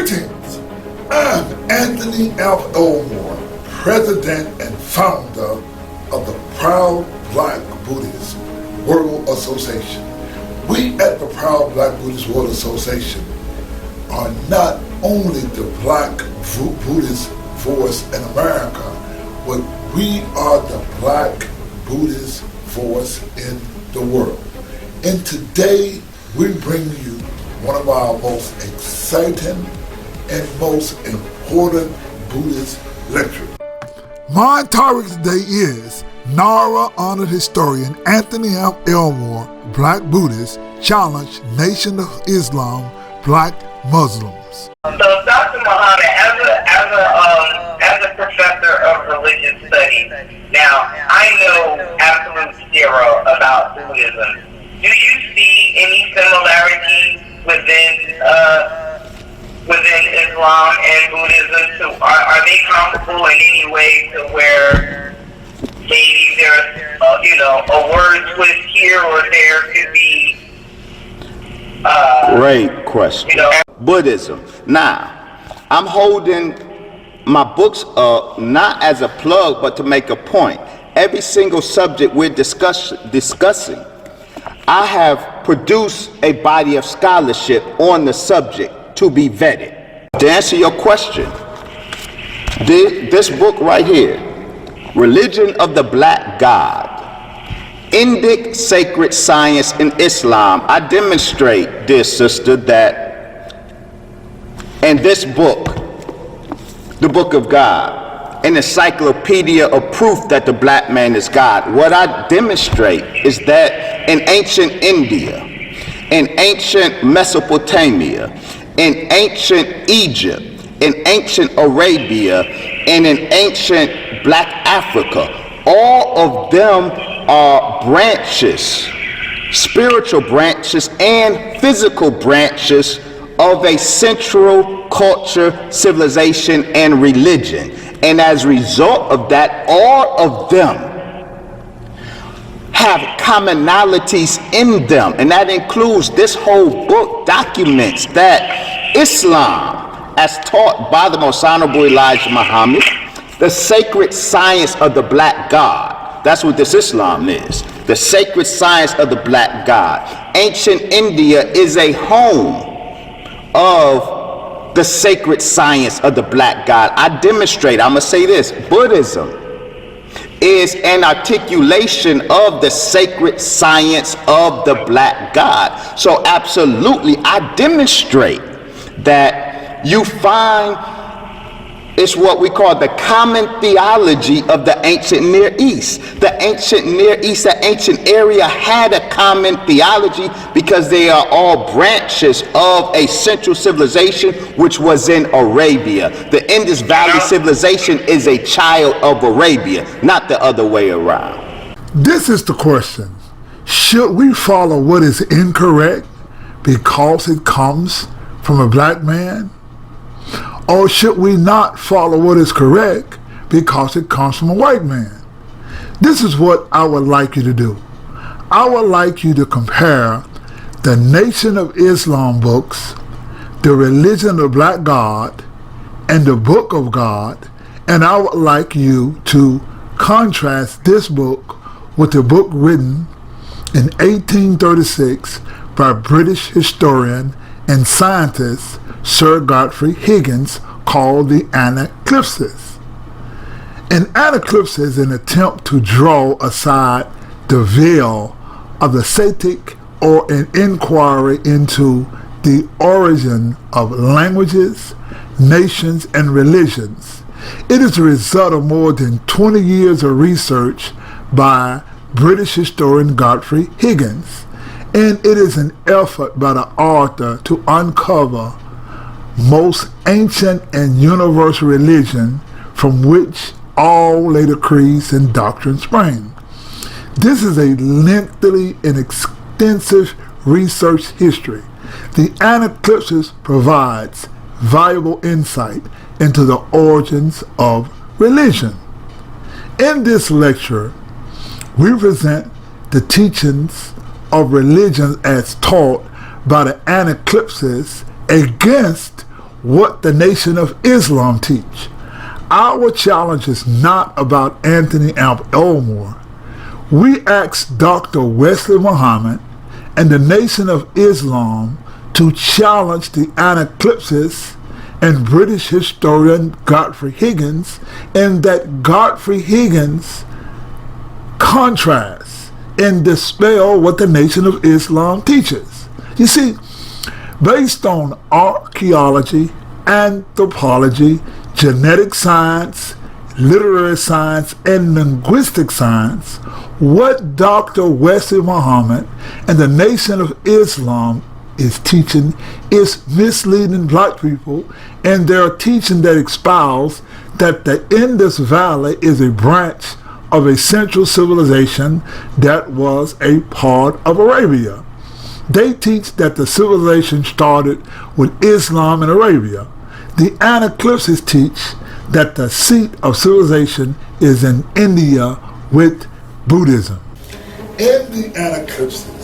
Greetings! I'm Anthony F. Elmore, President and Founder of the Proud Black Buddhist World Association. We at the Proud Black Buddhist World Association are not only the Black Buddhist force in America, but we are the Black Buddhist force in the world. And today we bring you one of our most exciting and most important Buddhist lectures. My topic today is NARA Honored Historian Anthony F. Elmore, Black Buddhist, Challenge Nation of Islam, Black Muslims. So Dr. Muhammad, as a professor of religious studies, now I know absolute zero about Buddhism. Do you see any similarities within Islam and Buddhism? So are they comparable in any way to where maybe there's a word twist here or there could be? Great question. Buddhism. Now, I'm holding my books up not as a plug, but to make a point. Every single subject we're discussing, I have produced a body of scholarship on the subject to be vetted. To answer your question, this book right here, Religion of the Black God, Indic Sacred Science in Islam, I demonstrate, dear sister, that in this book, the Book of God, an encyclopedia of proof that the black man is God, what I demonstrate is that in ancient India, in ancient Mesopotamia, in ancient Egypt, in ancient Arabia, and in ancient Black Africa, all of them are branches, spiritual branches and physical branches of a central culture, civilization, and religion. And as a result of that, all of them have commonalities in them. And that includes this whole book documents that Islam, as taught by the Most Honorable Elijah Muhammad, the sacred science of the black God. That's what this Islam is. The sacred science of the black God. Ancient India is a home of the sacred science of the black God. I demonstrate, I'm going to say this, Buddhism is an articulation of the sacred science of the black God. So absolutely, I demonstrate that you find it's what we call the common theology of the ancient Near East. The ancient Near East, the ancient area had a common theology because they are all branches of a central civilization which was in Arabia. The Indus Valley civilization is a child of Arabia, not the other way around. This is the question. Should we follow what is incorrect because it comes from a black man? Or should we not follow what is correct because it comes from a white man? This is what I would like you to do. I would like you to compare the Nation of Islam books, the Religion of the Black God, and the Book of God, and I would like you to contrast this book with the book written in 1836 by British historian and scientist Sir Godfrey Higgins, called the Anacalypsis. An Anacalypsis is an attempt to draw aside the veil of the saitic, or an inquiry into the origin of languages, nations, and religions. It is a result of more than 20 years of research by British historian Godfrey Higgins, and it is an effort by the author to uncover most ancient and universal religion from which all later creeds and doctrines spring. This is a lengthy and extensive research history. The Anacalypsis provides valuable insight into the origins of religion. In this lecture, we present the teachings of religion as taught by the Anacalypsis against what the Nation of Islam teach. Our challenge is not about Anthony Elmore. We asked Dr. Wesley Muhammad and the Nation of Islam to challenge the Anacalypsis and British historian Godfrey Higgins, and that Godfrey Higgins contrasts and dispel what the Nation of Islam teaches. You see, based on archaeology, anthropology, genetic science, literary science, and linguistic science, what Dr. Wesley Muhammad and the Nation of Islam is teaching is misleading black people, and their teaching that espouse that the Indus Valley is a branch of a central civilization that was a part of Arabia. They teach that the civilization started with Islam in Arabia. The Anacalypsis teach that the seat of civilization is in India with Buddhism. In the Anacalypsis,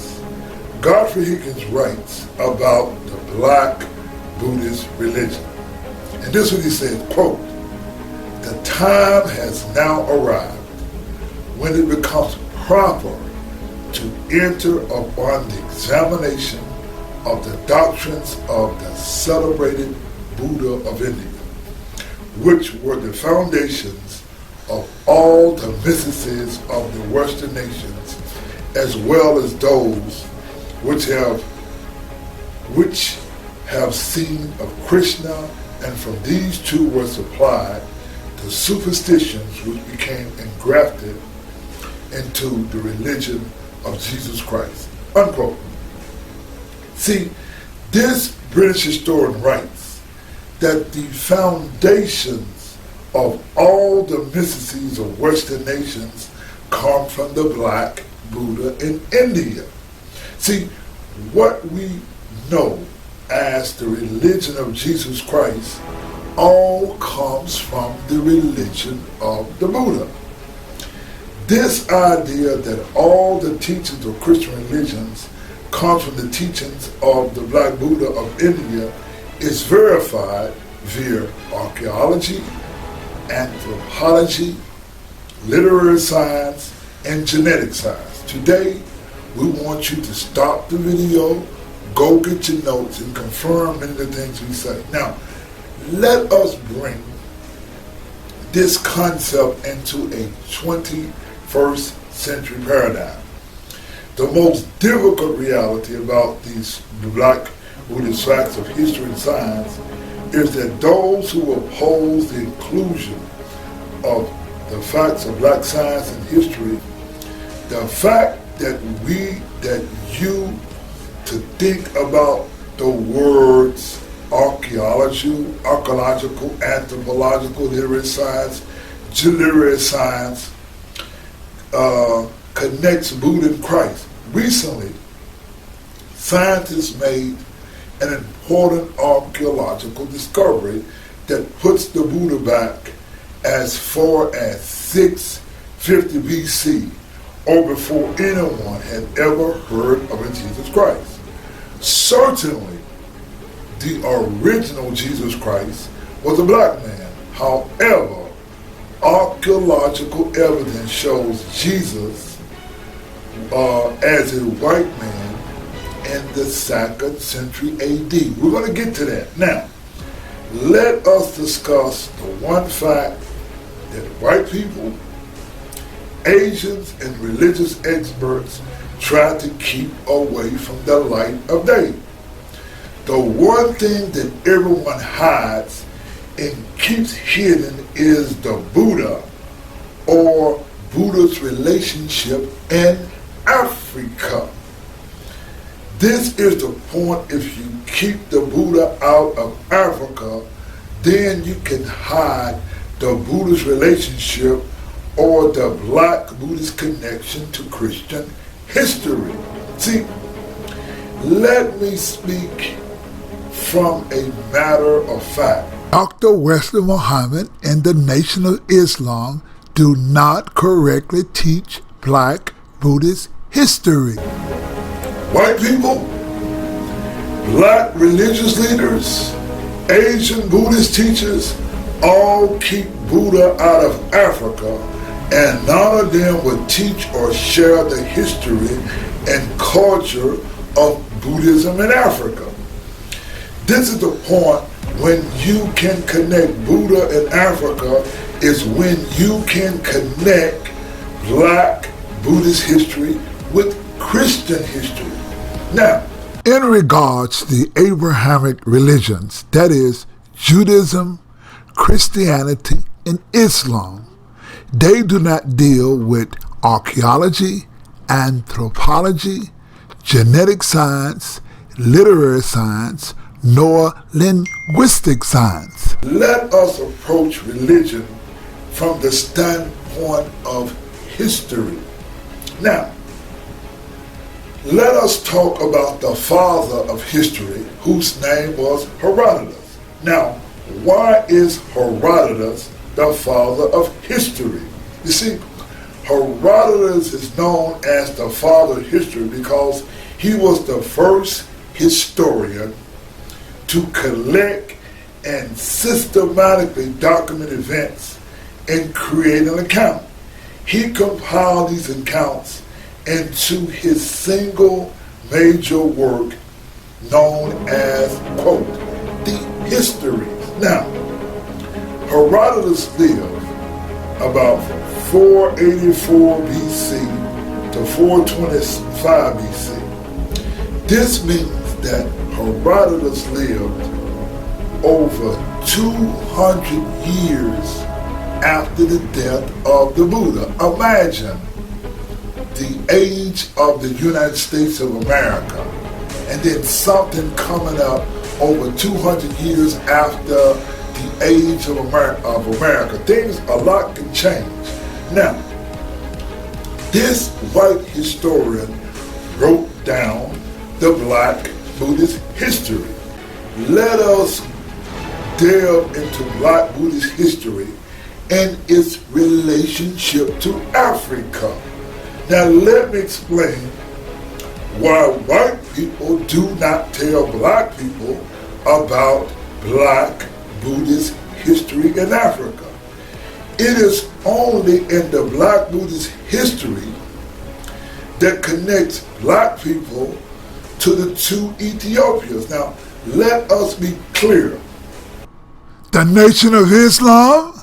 Godfrey Higgins writes about the Black Buddhist religion. And this is what he says, quote, "The time has now arrived when it becomes proper to enter upon the examination of the doctrines of the celebrated Buddha of India, which were the foundations of all the mysticisms of the Western nations, as well as those which have seen of Krishna, and from these two were supplied the superstitions which became engrafted into the religion of Jesus Christ." Unquote. See, this British historian writes that the foundations of all the mysticisms of Western nations come from the Black Buddha in India. See, what we know as the religion of Jesus Christ all comes from the religion of the Buddha. This idea that all the teachings of Christian religions come from the teachings of the Black Buddha of India is verified via archaeology, anthropology, literary science, and genetic science. Today, we want you to stop the video, go get your notes, and confirm many of the things we say. Now, let us bring this concept into a 21st century paradigm. The most difficult reality about these Black Buddhist facts of history and science is that those who oppose the inclusion of the facts of Black science and history, the fact that you to think about the words archaeological, anthropological, literary science connects Buddha and Christ. Recently, scientists made an important archaeological discovery that puts the Buddha back as far as 650 BC, or before anyone had ever heard of a Jesus Christ. Certainly, the original Jesus Christ was a black man. However, archaeological evidence shows Jesus as a white man in the 2nd century AD. We're going to get to that. Now, let us discuss the one fact that white people, Asians, and religious experts try to keep away from the light of day. The one thing that everyone hides and keeps hidden is the Buddha, or Buddha's relationship in Africa. This is the point. If you keep the Buddha out of Africa, then you can hide the Buddha's relationship or the Black Buddhist connection to Christian history. See, let me speak from a matter of fact. Dr. Wesley Muhammad and the Nation of Islam do not correctly teach Black Buddhist history. White people, Black religious leaders, Asian Buddhist teachers all keep Buddha out of Africa, and none of them would teach or share the history and culture of Buddhism in Africa. This is the point when you can connect Buddha in Africa, is when you can connect Black Buddhist history with Christian history. Now, in regards to the Abrahamic religions, that is Judaism, Christianity, and Islam, they do not deal with archaeology, anthropology, genetic science, literary science, nor linguistic science. Let us approach religion from the standpoint of history. Now, let us talk about the father of history, whose name was Herodotus. Now, why is Herodotus the father of history? You see, Herodotus is known as the father of history because he was the first historian to collect and systematically document events and create an account. He compiled these accounts into his single major work known as, quote, the Histories. Now, Herodotus lived about 484 BC to 425 BC. This means that Herodotus lived over 200 years after the death of the Buddha. Imagine the age of the United States of America, and then something coming up over 200 years after the age of America. Things, a lot can change. Now, this white historian wrote down the Black Buddhist history. Let us delve into Black Buddhist history and its relationship to Africa. Now let me explain why white people do not tell Black people about Black Buddhist history in Africa. It is only in the Black Buddhist history that connects Black people to the two Ethiopias. Now, let us be clear. The Nation of Islam,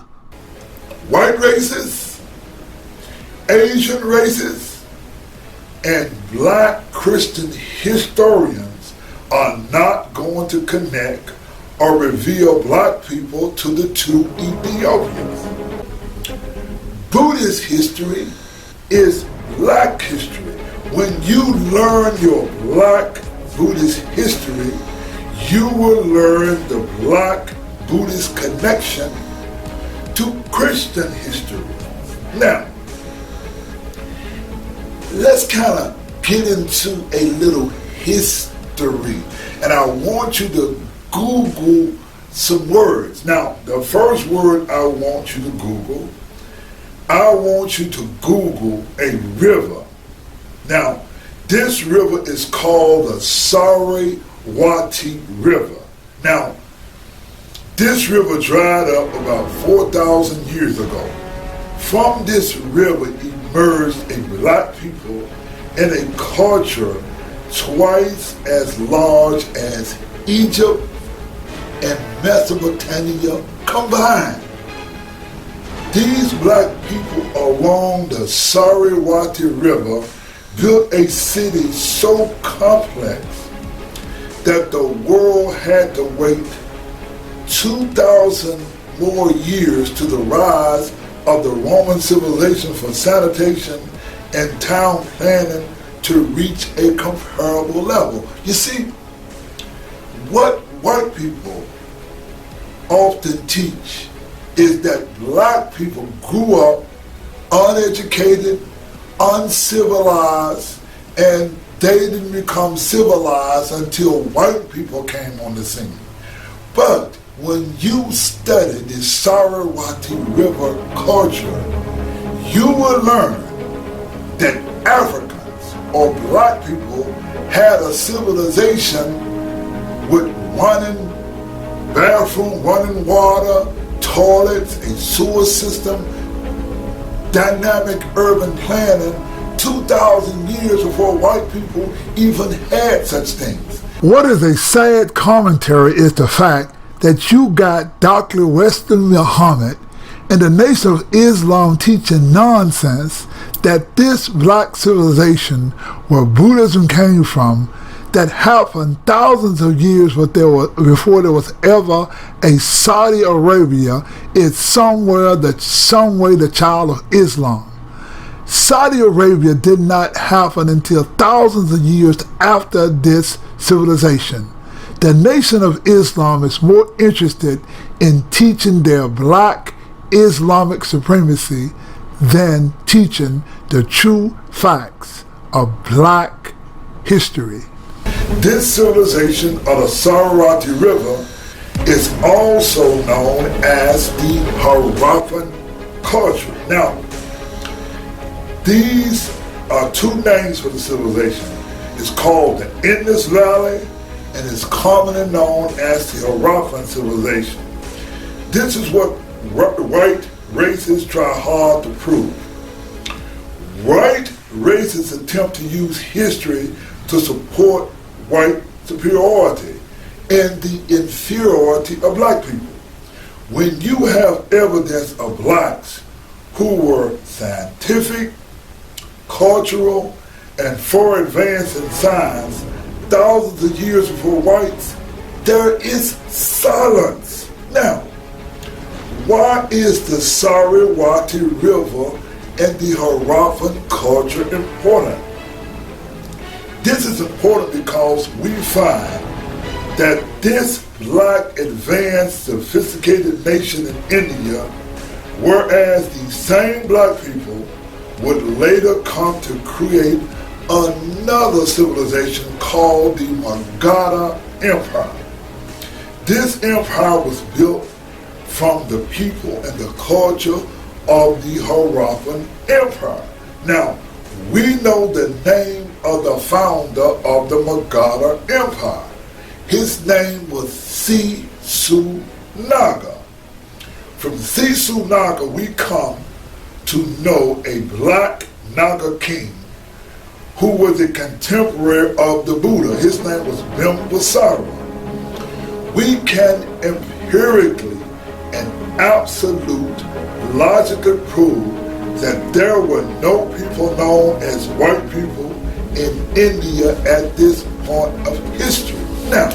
white races, Asian races, and Black Christian historians are not going to connect or reveal Black people to the two Ethiopians. Buddhist history is Black history. When you learn your Black Buddhist history, you will learn the Black Buddhist connection to Christian history. Now, let's kind of get into a little history, and I want you to Google some words. Now, the first word I want you to Google, I want you to Google a river. Now, this river is called the Saraswati River. Now, this river dried up about 4,000 years ago. From this river emerged a Black people and a culture twice as large as Egypt and Mesopotamia combined. These Black people along the Saraswati River built a city so complex that the world had to wait 2,000 more years to the rise of the Roman civilization for sanitation and town planning to reach a comparable level. You see, what white people often teach is that Black people grew up uneducated, uncivilized, and they didn't become civilized until white people came on the scene. But when you study the Saraswati River culture, you will learn that Africans or Black people had a civilization with running bathroom, running water, toilets, a sewer system, dynamic urban planning 2,000 years before white people even had such things. What is a sad commentary is the fact that you got Dr. Wesley Muhammad and the Nation of Islam teaching nonsense that this black civilization where Buddhism came from, that happened thousands of years before there was ever a Saudi Arabia, is some way the child of Islam. Saudi Arabia did not happen until thousands of years after this civilization. The Nation of Islam is more interested in teaching their black Islamic supremacy than teaching the true facts of black history. This civilization of the Saraswati River is also known as the Harappan culture. Now, these are two names for the civilization. It's called the Indus Valley and is commonly known as the Harappan civilization. This is what white racists try hard to prove. White racists attempt to use history to support white superiority and the inferiority of black people. When you have evidence of blacks who were scientific, cultural, and far advanced in science thousands of years before whites, there is silence. Now, why is the Saraswati River and the Harappan culture important? This is important because we find that this black, advanced, sophisticated nation in India, whereas these same black people would later come to create another civilization called the Magadha Empire. This empire was built from the people and the culture of the Harappan Empire. Now, we know the name of the founder of the Magadha Empire. His name was Sisu Naga. From Sisu Naga, we come to know a black Naga king who was a contemporary of the Buddha. His name was Bimbisara. We can empirically and absolute logically prove that there were no people known as white people in India at this point of history. Now,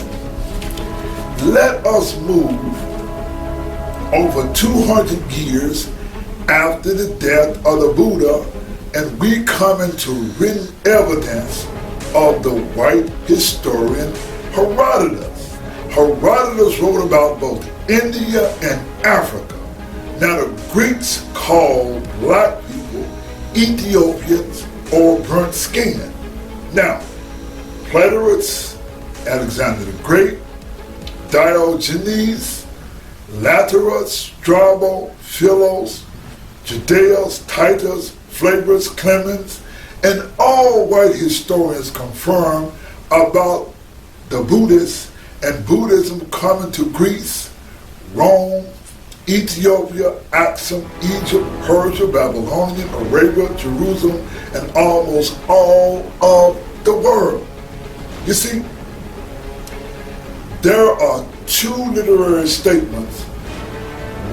let us move over 200 years after the death of the Buddha, and we come into written evidence of the white historian Herodotus. Herodotus wrote about both India and Africa. Now, the Greeks called black people Ethiopians or burnt skin. Now, Plato, Alexander the Great, Diogenes, Laterus, Strabo, Philos, Judaeus, Titus, Flavius, Clemens, and all white historians confirm about the Buddhists and Buddhism coming to Greece, Rome, Ethiopia, Axum, Egypt, Persia, Babylonian, Arabia, Jerusalem, and almost all of the world. You see, there are two literary statements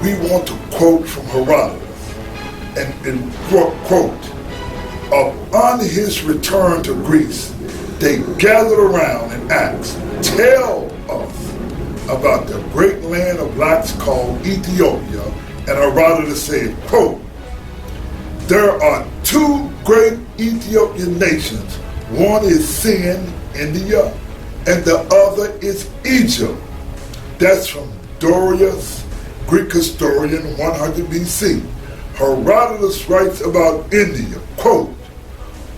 we want to quote from Herodotus. And quote, upon his return to Greece, they gathered around and asked, tell us about the great land of blacks called Ethiopia. And Herodotus said, quote, there are two great Ethiopian nations. One is Sin, India, and the other is Egypt. That's from Dorius, Greek historian, 100 BC. Herodotus writes about India, quote,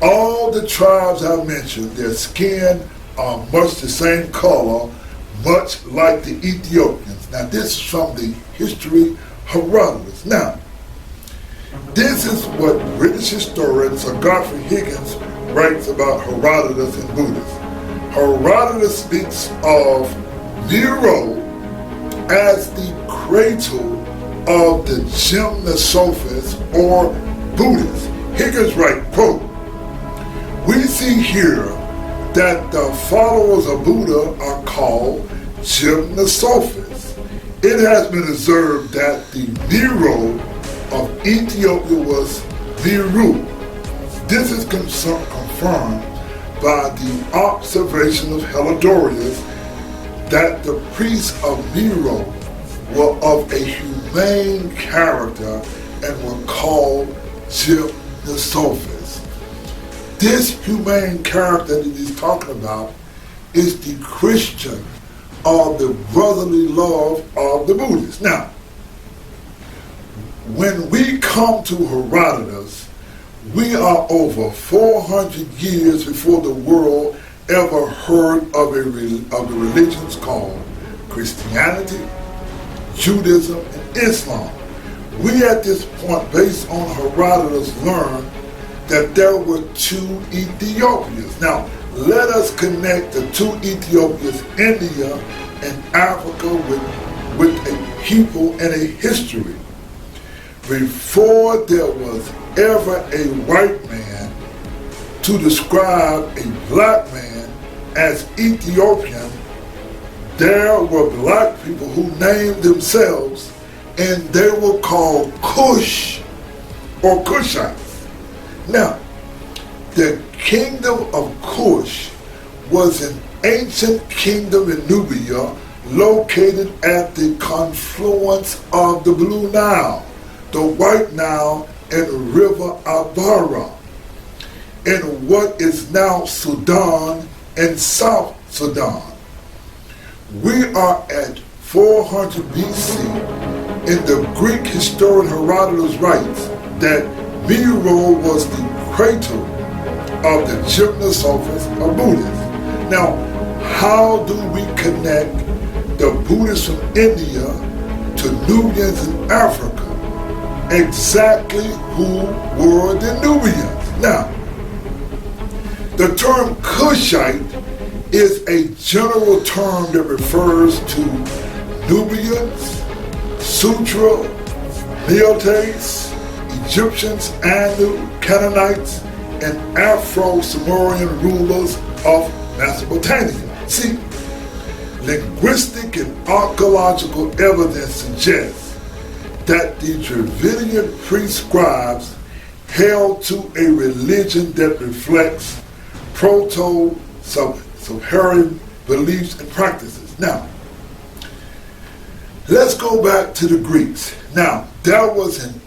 all the tribes I mentioned, their skin are much the same color, much like the Ethiopians. Now this is from the history Herodotus. Now, this is what British historian Sir Godfrey Higgins writes about Herodotus and Buddhism. Herodotus speaks of Nero as the cradle of the Gymnosophists or Buddhists. Higgins writes, quote, "We see here that the followers of Buddha are called Gymnosophists. It has been observed that the Nero of Ethiopia was Viru. This is confirmed by the observation of Helidorius that the priests of Nero were of a humane character and were called Gymnosophists." This humane character that he's talking about is the Christian or the brotherly love of the Buddhists. Now, when we come to Herodotus, we are over 400 years before the world ever heard of the religions called Christianity, Judaism, and Islam. We at this point, based on Herodotus, learn that there were two Ethiopias. Now, let us connect the two Ethiopias, India and Africa, with a people and a history. Before there was ever a white man to describe a black man as Ethiopian, there were black people who named themselves, and they were called Kush or Kushites. Now, the kingdom of Kush was an ancient kingdom in Nubia located at the confluence of the Blue Nile, the White Nile, and the River Abara, in what is now Sudan and South Sudan. We are at 400 BC, and the Greek historian Herodotus writes that Nero was the cradle of the Gymnosophists or Buddhists. Now, how do we connect the Buddhists from India to Nubians in Africa? Exactly who were the Nubians? Now, the term Kushite is a general term that refers to Nubians, Sutra, Neotes, Egyptians, Anu, Canaanites, and Afro-Sumerian rulers of Mesopotamia. See, linguistic and archaeological evidence suggests that the Dravidian pre-scribes held to a religion that reflects Proto-Saharan beliefs and practices. Now, let's go back to the Greeks. Now, there was an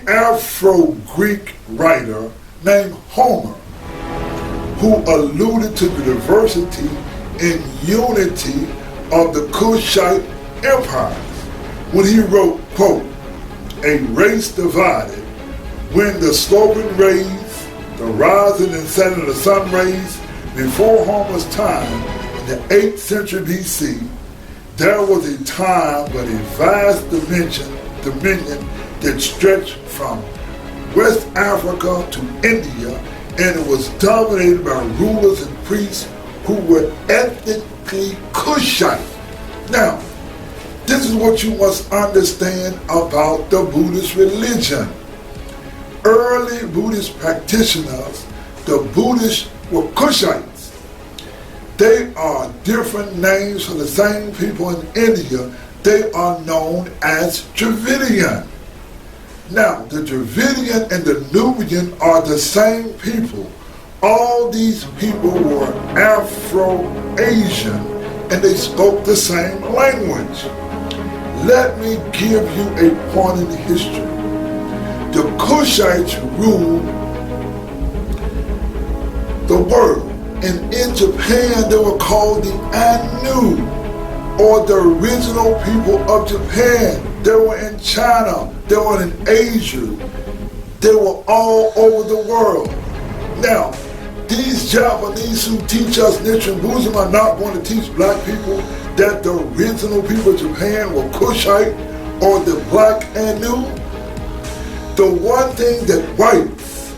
Afro-Greek writer named Homer who alluded to the diversity and unity of the Kushite empires when he wrote, quote, "A race divided when the sloping rays, the rising and setting of the sun rays, before Homer's time in the 8th century BC, there was a time but a vast dominion that stretched from West Africa to India, and it was dominated by rulers and priests who were ethnically Kushite." Now, this is what you must understand about the Buddhist religion. Early Buddhist practitioners, the Buddhists were Kushites. They are different names for the same people in India. They are known as Dravidian. Now, the Dravidian and the Nubian are the same people. All these people were Afro-Asian, and they spoke the same language. Let me give you a point in history. The Kushites ruled the world, and in Japan they were called the Anu, or the original people of Japan. They were in China, they were in Asia, they were all over the world. Now, these Japanese who teach us Nichiren Buddhism are not going to teach black people that the original people of Japan were Kushite or the black Anu. The one thing that whites,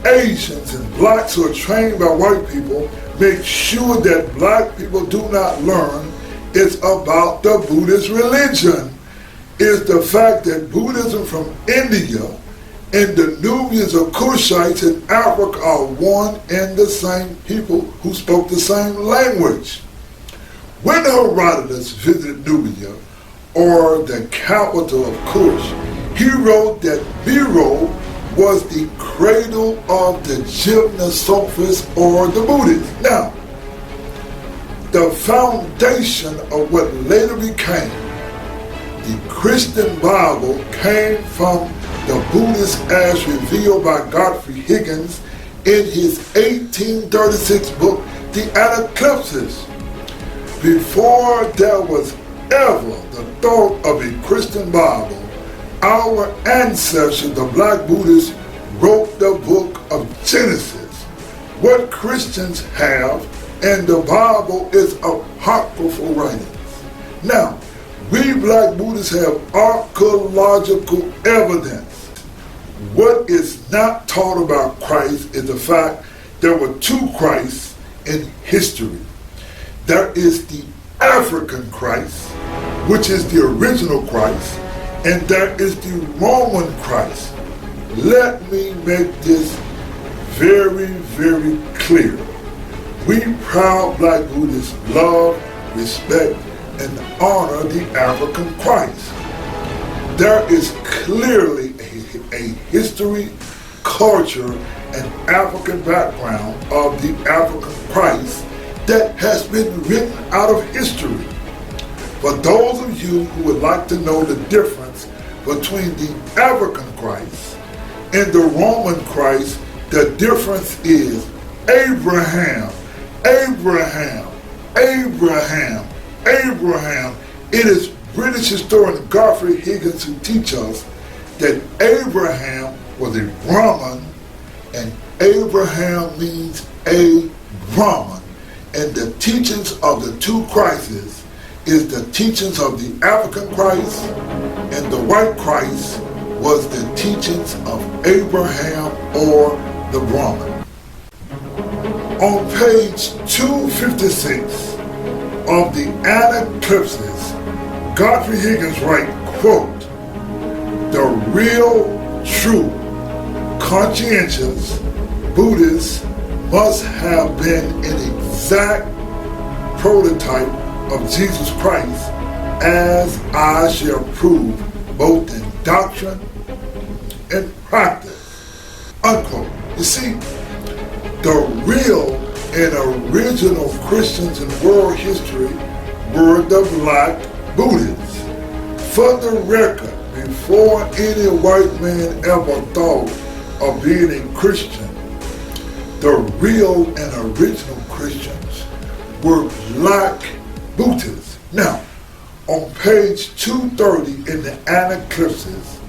Asians, and blacks who are trained by white people make sure that black people do not learn is about the Buddhist religion, is the fact that Buddhism from India and the Nubians or Kushites in Africa are one and the same people who spoke the same language. When Herodotus visited Nubia, or the capital of Kush, he wrote that Miro was the cradle of the Gymnosophists or the Buddhists. Now, the foundation of what later became the Christian Bible came from the Buddhists as revealed by Godfrey Higgins in his 1836 book, The Anacalypsis. Before there was ever the thought of a Christian Bible, our ancestors, the Black Buddhists, wrote the book of Genesis. What Christians have in the Bible is apocryphal writings. Now, we Black Buddhists have archaeological evidence. What is not taught about Christ is the fact there were two Christs in history. There is the African Christ, which is the original Christ, and there is the Roman Christ. Let me make this very, very clear. We proud Black Buddhists love, respect, and honor the African Christ. There is clearly a history, culture, and African background of the African Christ that has been written out of history. For those of you who would like to know the difference between the African Christ and the Roman Christ, the difference is Abraham. It is British historian Godfrey Higgins who teaches us that Abraham was a Brahmin, and Abraham means a Brahmin. And the teachings of the two Christs is the teachings of the African Christ, and the white Christ was the teachings of Abraham or the Brahmin. On page 256 of the Anacalypsis, Godfrey Higgins writes, quote, "The real, true, conscientious Buddhists must have been an exact prototype of Jesus Christ, as I shall prove both in doctrine and practice," unquote. You see, the real and original Christians in world history were the Black Buddhists. For the record, before any white man ever thought of being a Christian, the real and original Christians were Black Buddhists. Now, on page 230 in the Anacalypsis,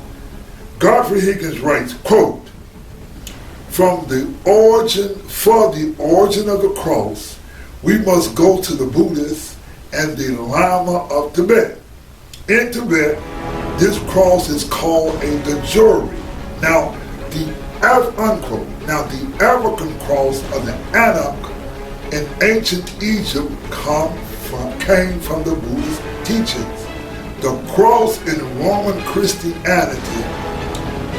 Godfrey Higgins writes, quote, for the origin of the cross, we must go to the Buddhists and the Lama of Tibet. In Tibet, this cross is called a dajori. Now, the African cross of the Anak in ancient Egypt came from the Buddhist teachings. The cross in Roman Christianity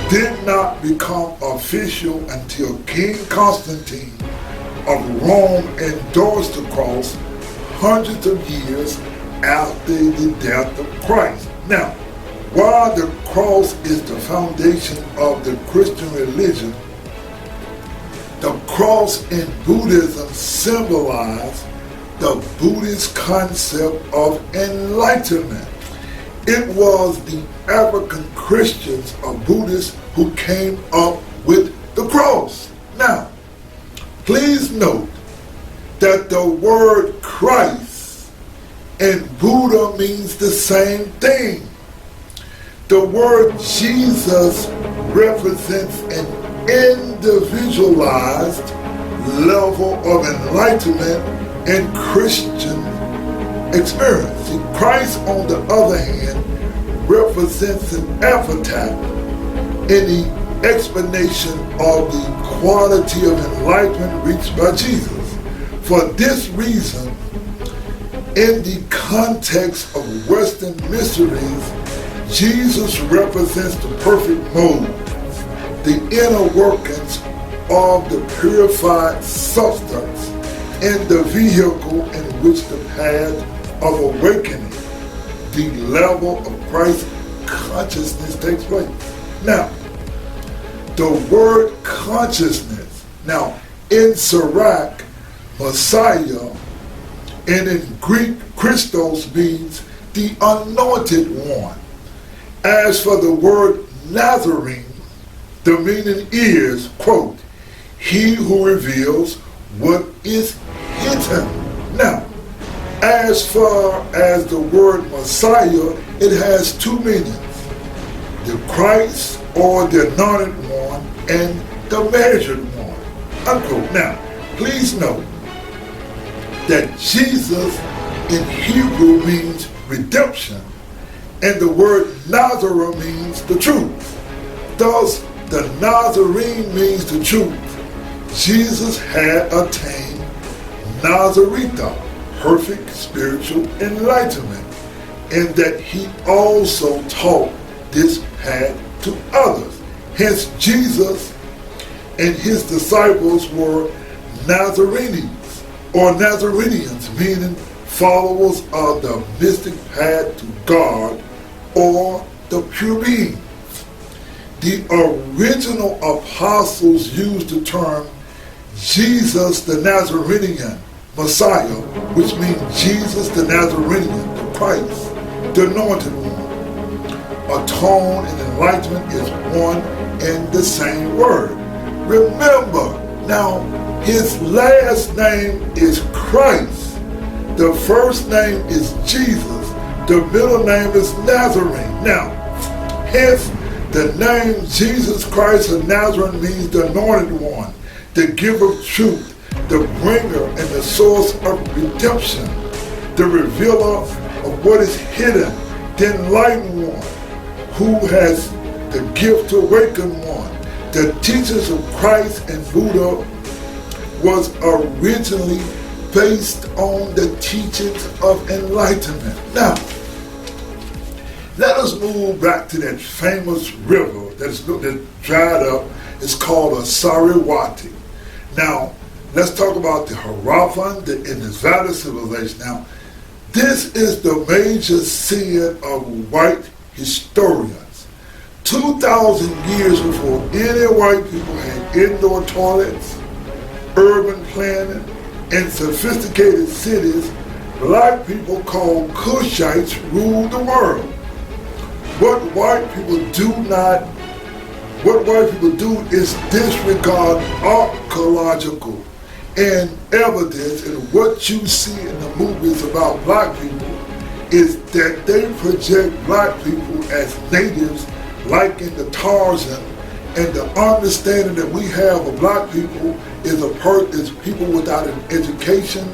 did not become official until King Constantine of Rome endorsed the cross hundreds of years after the death of Christ. Now, while the cross is the foundation of the Christian religion, the cross in Buddhism symbolized the Buddhist concept of enlightenment. It was the African Christians or Buddhists who came up with the cross. Now, please note that the word Christ and Buddha means the same thing. The word Jesus represents an individualized level of enlightenment in Christian experience. See, Christ, on the other hand, represents an epitaph in the explanation of the quality of enlightenment reached by Jesus. For this reason, In the context of Western mysteries, Jesus represents the perfect mode, the inner workings of the purified substance in the vehicle in which the path of awakening, the level of Christ consciousness takes place. Now, the word consciousness, now in Saitic, Messiah, and in Greek, Christos means the anointed one. As for the word Nazarene, the meaning is, quote, he who reveals what is hidden. Now, as far as the word Messiah, it has two meanings. The Christ or the anointed one and the measured one, unquote. Now, please note that Jesus in Hebrew means redemption, and the word Nazareth means the truth. Thus, the Nazarene means the truth. Jesus had attained Nazarita, perfect spiritual enlightenment, and that he also taught this path to others. Hence, Jesus and his disciples were Nazarenes, or Nazarenes, meaning followers of the mystic path to God, or the pure being. The original apostles used the term Jesus the Nazarene, Messiah, which means Jesus the Nazarene, the Christ, the anointed one. Atone and enlightenment is one and the same word. Remember, now, his last name is Christ. The first name is Jesus. The middle name is Nazarene. Now, hence, the name Jesus Christ of Nazareth means the anointed one, the giver of truth, the bringer and the source of redemption, the revealer of what is hidden, the enlightened one, who has the gift to awaken one. The teachings of Christ and Buddha was originally based on the teachings of enlightenment. Now, let us move back to that famous river that dried up. It's called a Saraswati. Now, let's talk about the Harappan and the Valley civilization. Now, this is the major sin of white historians. 2,000 years before any white people had indoor toilets, urban planning, and sophisticated cities, black people called Kushites ruled the world. What white people do is disregard archaeological and evidence, and what you see in the movies about black people is that they project black people as natives, like in the Tarzan, and the understanding that we have of black people is people without an education,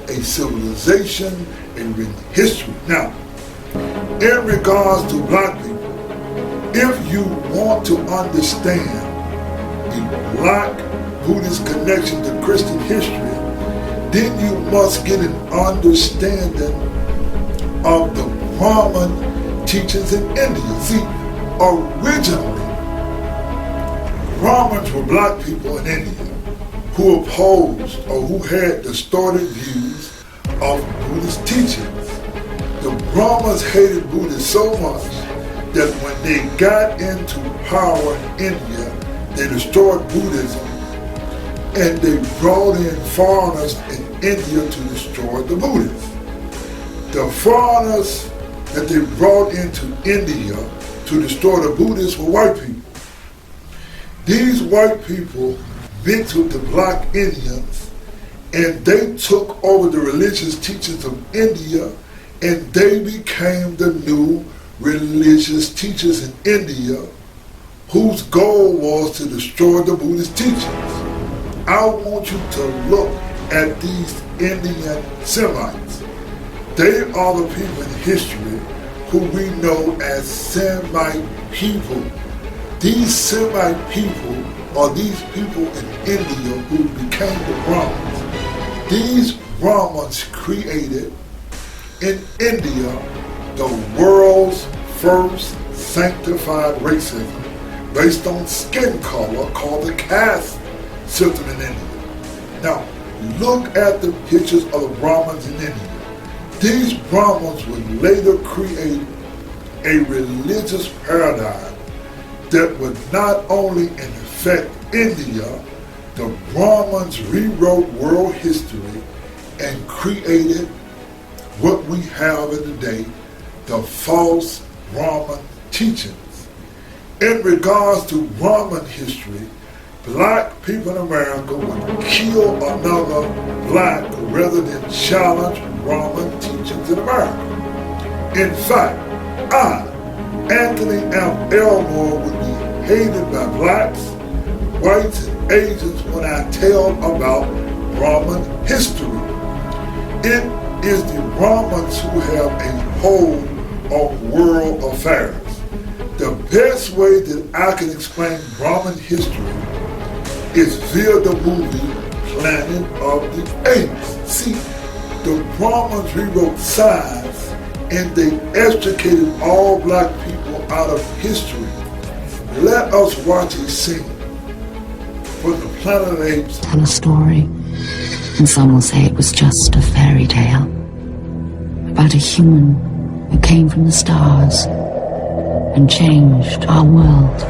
a civilization, and written history. Now, in regards to black people, if you want to understand the black Buddhist connection to Christian history, then you must get an understanding of the Brahmin teachings in India. See, originally, Brahmins were black people in India who opposed or who had distorted views of Buddhist teachings. The Brahmins hated Buddhists so much that when they got into power in India, they destroyed Buddhism, and they brought in foreigners in India to destroy the Buddhists. The foreigners that they brought into India to destroy the Buddhists were white people. These white people mixed with the black Indians, and they took over the religious teachings of India, and they became the new religious teachers in India, whose goal was to destroy the Buddhist teachings. I want you to look at these Indian Semites. They are the people in history who we know as Semite people. These Semite people are these people in India who became the Brahmins. These Brahmins created In India, the world's first sanctified racism based on skin color called the caste system in India. Now, look at the pictures of the Brahmins in India. These Brahmins would later create a religious paradigm that would not only infect India, the Brahmins rewrote world history and created what we have in today, the false Brahmin teachings. In regards to Brahmin history, black people in America would kill another black rather than challenge Brahmin teachings in America. In fact, I, Anthony F. Elmore, would be hated by blacks, whites, and Asians when I tell about Brahmin history. It is the Brahmins who have a hold on world affairs. The best way that I can explain Brahmin history is via the movie Planet of the Apes. See, the Brahmins rewrote science and they extricated all black people out of history. Let us watch a scene from the Planet of the Apes. Tell a story, and some will say it was just a fairy tale about a human who came from the stars and changed our world.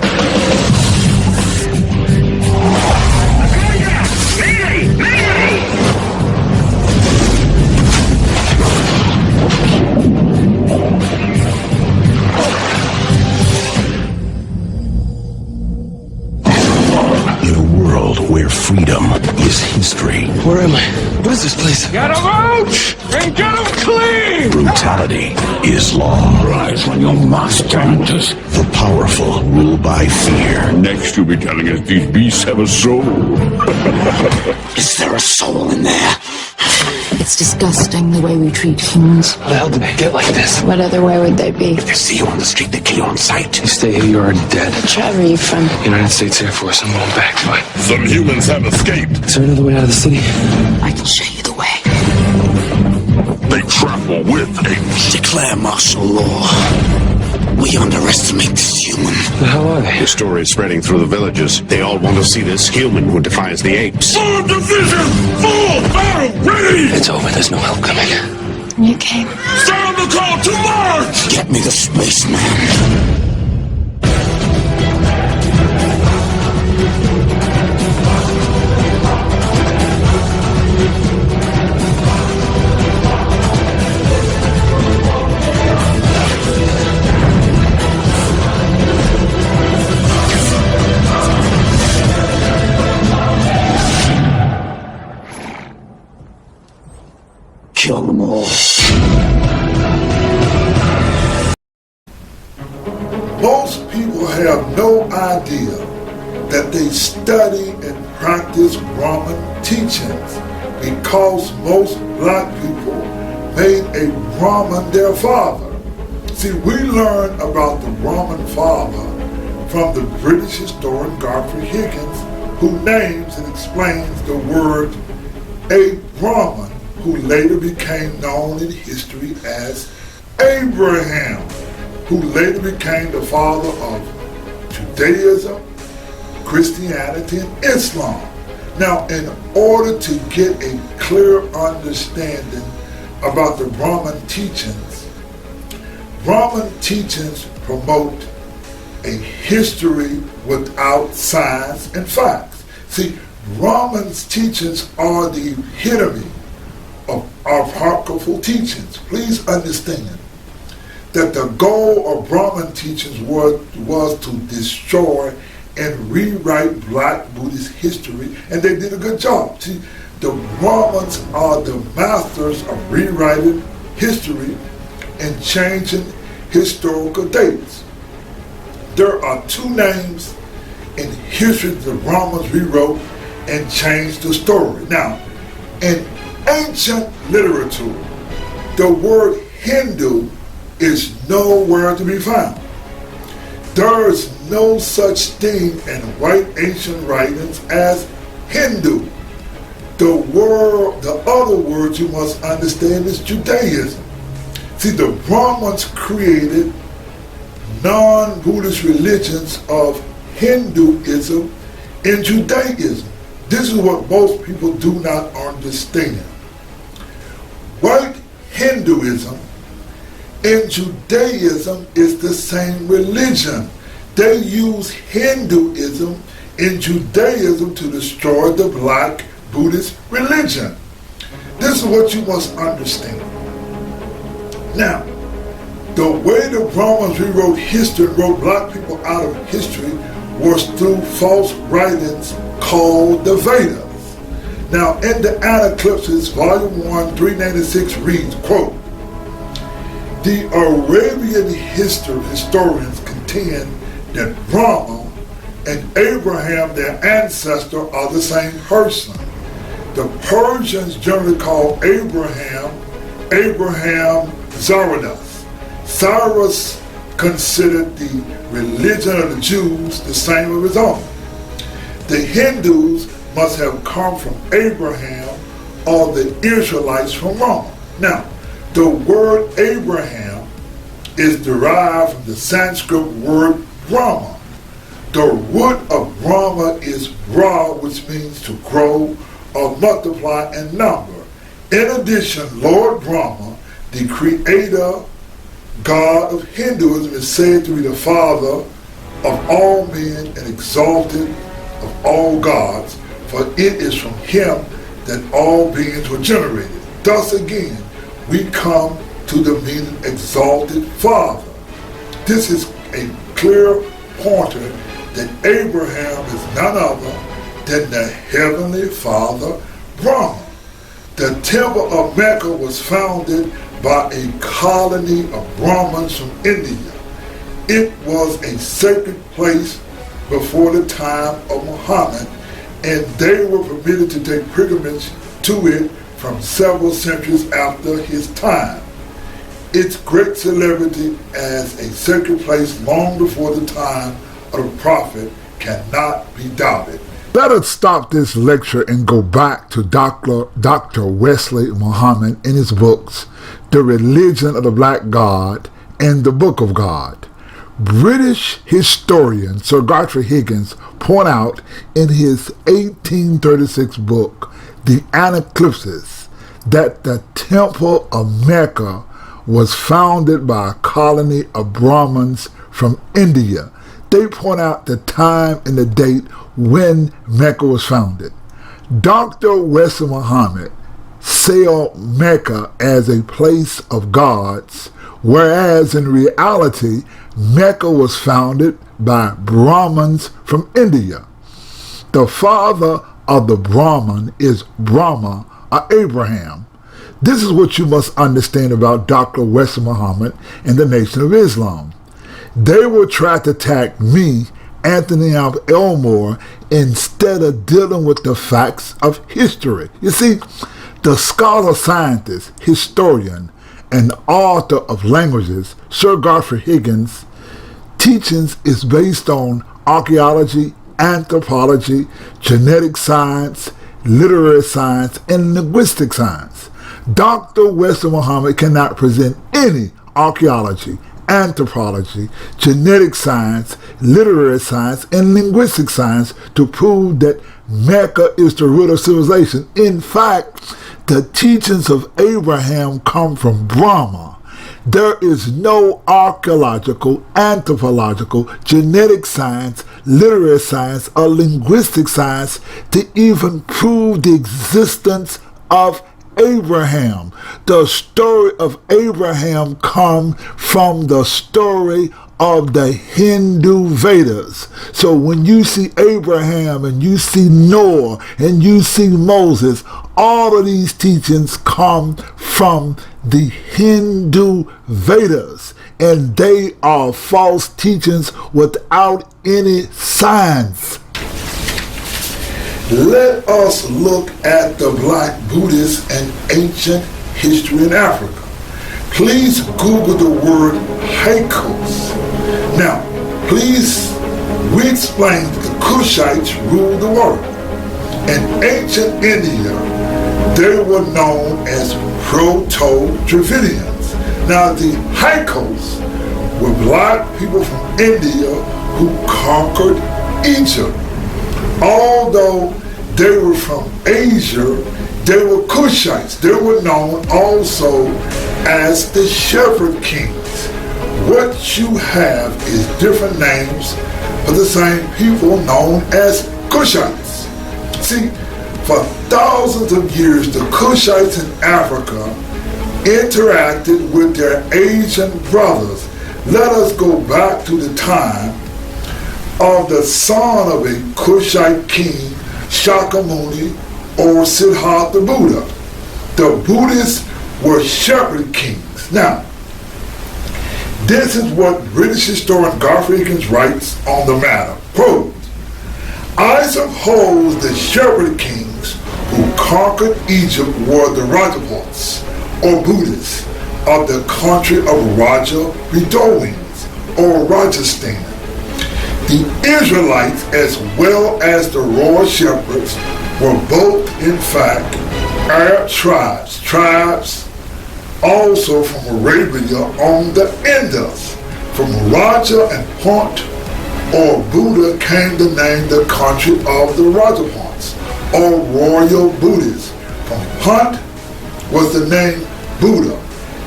Where freedom is history. Where am I? What is this place? Get 'em out! And get 'em clean! Brutality is law. Rise when your master enters. The powerful rule by fear. Next you'll be telling us these beasts have a soul. Is there a soul in there? It's disgusting the way we treat humans. How the hell did they get like this? What other way would they be? If they see you on the street, they kill you on sight. You stay here, you're already dead. Where are you from? United States Air Force, I'm going back, but... Some humans have escaped. Is there another way out of the city? I can show you the way. They travel with apes. Declare martial law. We underestimate this human. The hell are they? The story is spreading through the villages. They all want to see this human who defies the apes. Full division! Full battle ready! It's over, there's no help coming. You came. Sound the call to march! Get me the spaceman. Kill them all. Most people have no idea that they study and practice Brahmin teachings because most black people made a Brahmin their father. See, we learn about the Brahmin father from the British historian Godfrey Higgins, who names and explains the word a Brahmin, who later became known in history as Abraham, who later became the father of Judaism, Christianity, and Islam. Now, in order to get a clear understanding about the Brahmin teachings promote a history without science and facts. See, Brahmin's teachings are the epitome of apocryphal teachings. Please understand that the goal of Brahmin teachings was to destroy and rewrite Black Buddhist history, and they did a good job. See, the Brahmins are the masters of rewriting history and changing historical dates. There are two names in history that the Brahmins rewrote and changed the story. Now, in ancient literature, the word Hindu is nowhere to be found. There is no such thing in white ancient writings as Hindu. The other word you must understand is Judaism. See, the Brahmins created non-Buddhist religions of Hinduism and Judaism. This is what most people do not understand. White Hinduism and Judaism is the same religion. They use Hinduism and Judaism to destroy the Black Buddhist religion. This is what you must understand. Now, the way the Brahmins rewrote history and wrote black people out of history was through false writings called the Vedas. Now, in the Anacalypsis, Volume 1, 396 reads, quote, "The Arabian historians contend that Brahma and Abraham, their ancestor, are the same person. The Persians generally call Abraham Zarathustra. Cyrus considered the religion of the Jews the same of his own. The Hindus must have come from Abraham or the Israelites from Rome." Now, the word Abraham is derived from the Sanskrit word Brahma. The root of Brahma is Ra, which means to grow or multiply in number. In addition, Lord Brahma, the creator God of Hinduism, is said to be the father of all men and exalted of all gods, for it is from him that all beings were generated. Thus again, we come to the meaning exalted father. This is a clear pointer that Abraham is none other than the heavenly father Brahma. The Temple of Mecca was founded by a colony of Brahmins from India. It was a sacred place before the time of Muhammad, and they were permitted to take pilgrimage to it from several centuries after his time. Its great celebrity as a sacred place long before the time of the prophet cannot be doubted. Let us stop this lecture and go back to Dr. Wesley Muhammad in his books, The Religion of the Black God and the Book of God. British historian Sir Godfrey Higgins point out in his 1836 book, The Anacalypsis, that the Temple of Mecca was founded by a colony of Brahmins from India. They point out the time and the date when Mecca was founded. Dr. Wesley Muhammad saw Mecca as a place of gods, whereas in reality, Mecca was founded by Brahmins from India. The father of the Brahmin is Brahma or Abraham. This is what you must understand about Dr. Wesley Muhammad and the Nation of Islam. They will try to attack me, Anthony of Elmore, instead of dealing with the facts of history. You see, the scholar, scientist, historian, and author of languages, Sir Godfrey Higgins' teachings is based on archaeology, anthropology, genetic science, literary science, and linguistic science. Dr. Wesley Muhammad cannot present any archaeology, anthropology, genetic science, literary science, and linguistic science to prove that Mecca is the root of civilization. In fact, the teachings of Abraham come from Brahma. There is no archaeological, anthropological, genetic science, literary science, or linguistic science to even prove the existence of Abraham. The story of Abraham comes from the story of the Hindu Vedas. So when you see Abraham and you see Noah and you see Moses, all of these teachings come from the Hindu Vedas, and they are false teachings without any science. Let us look at the Black Buddhist and ancient history in Africa. Please Google the word Haikos. Now, please, we explained that the Kushites ruled the world. In ancient India, they were known as Proto-Dravidians. Now the Hyksos were black people from India who conquered Egypt. Although they were from Asia, they were Cushites. They were known also as the Shepherd Kings. What you have is different names for the same people known as Cushites. See, for thousands of years, the Cushites in Africa interacted with their Asian brothers. Let us go back to the time of the son of a Cushite king, Shakyamuni or Siddhartha Buddha. The Buddhists were shepherd kings. Now, this is what British historian Godfrey Higgins writes on the matter. Quote, I suppose the shepherd kings who conquered Egypt were the Rajputs or Buddhists of the country of Raja Bedouins or Rajasthan. The Israelites, as well as the royal shepherds, were both in fact Arab tribes also from Arabia on the Indus. From Raja and Punt or Buddha came the name the country of the Rajputs or royal Buddhists. From Punt was the name Buddha.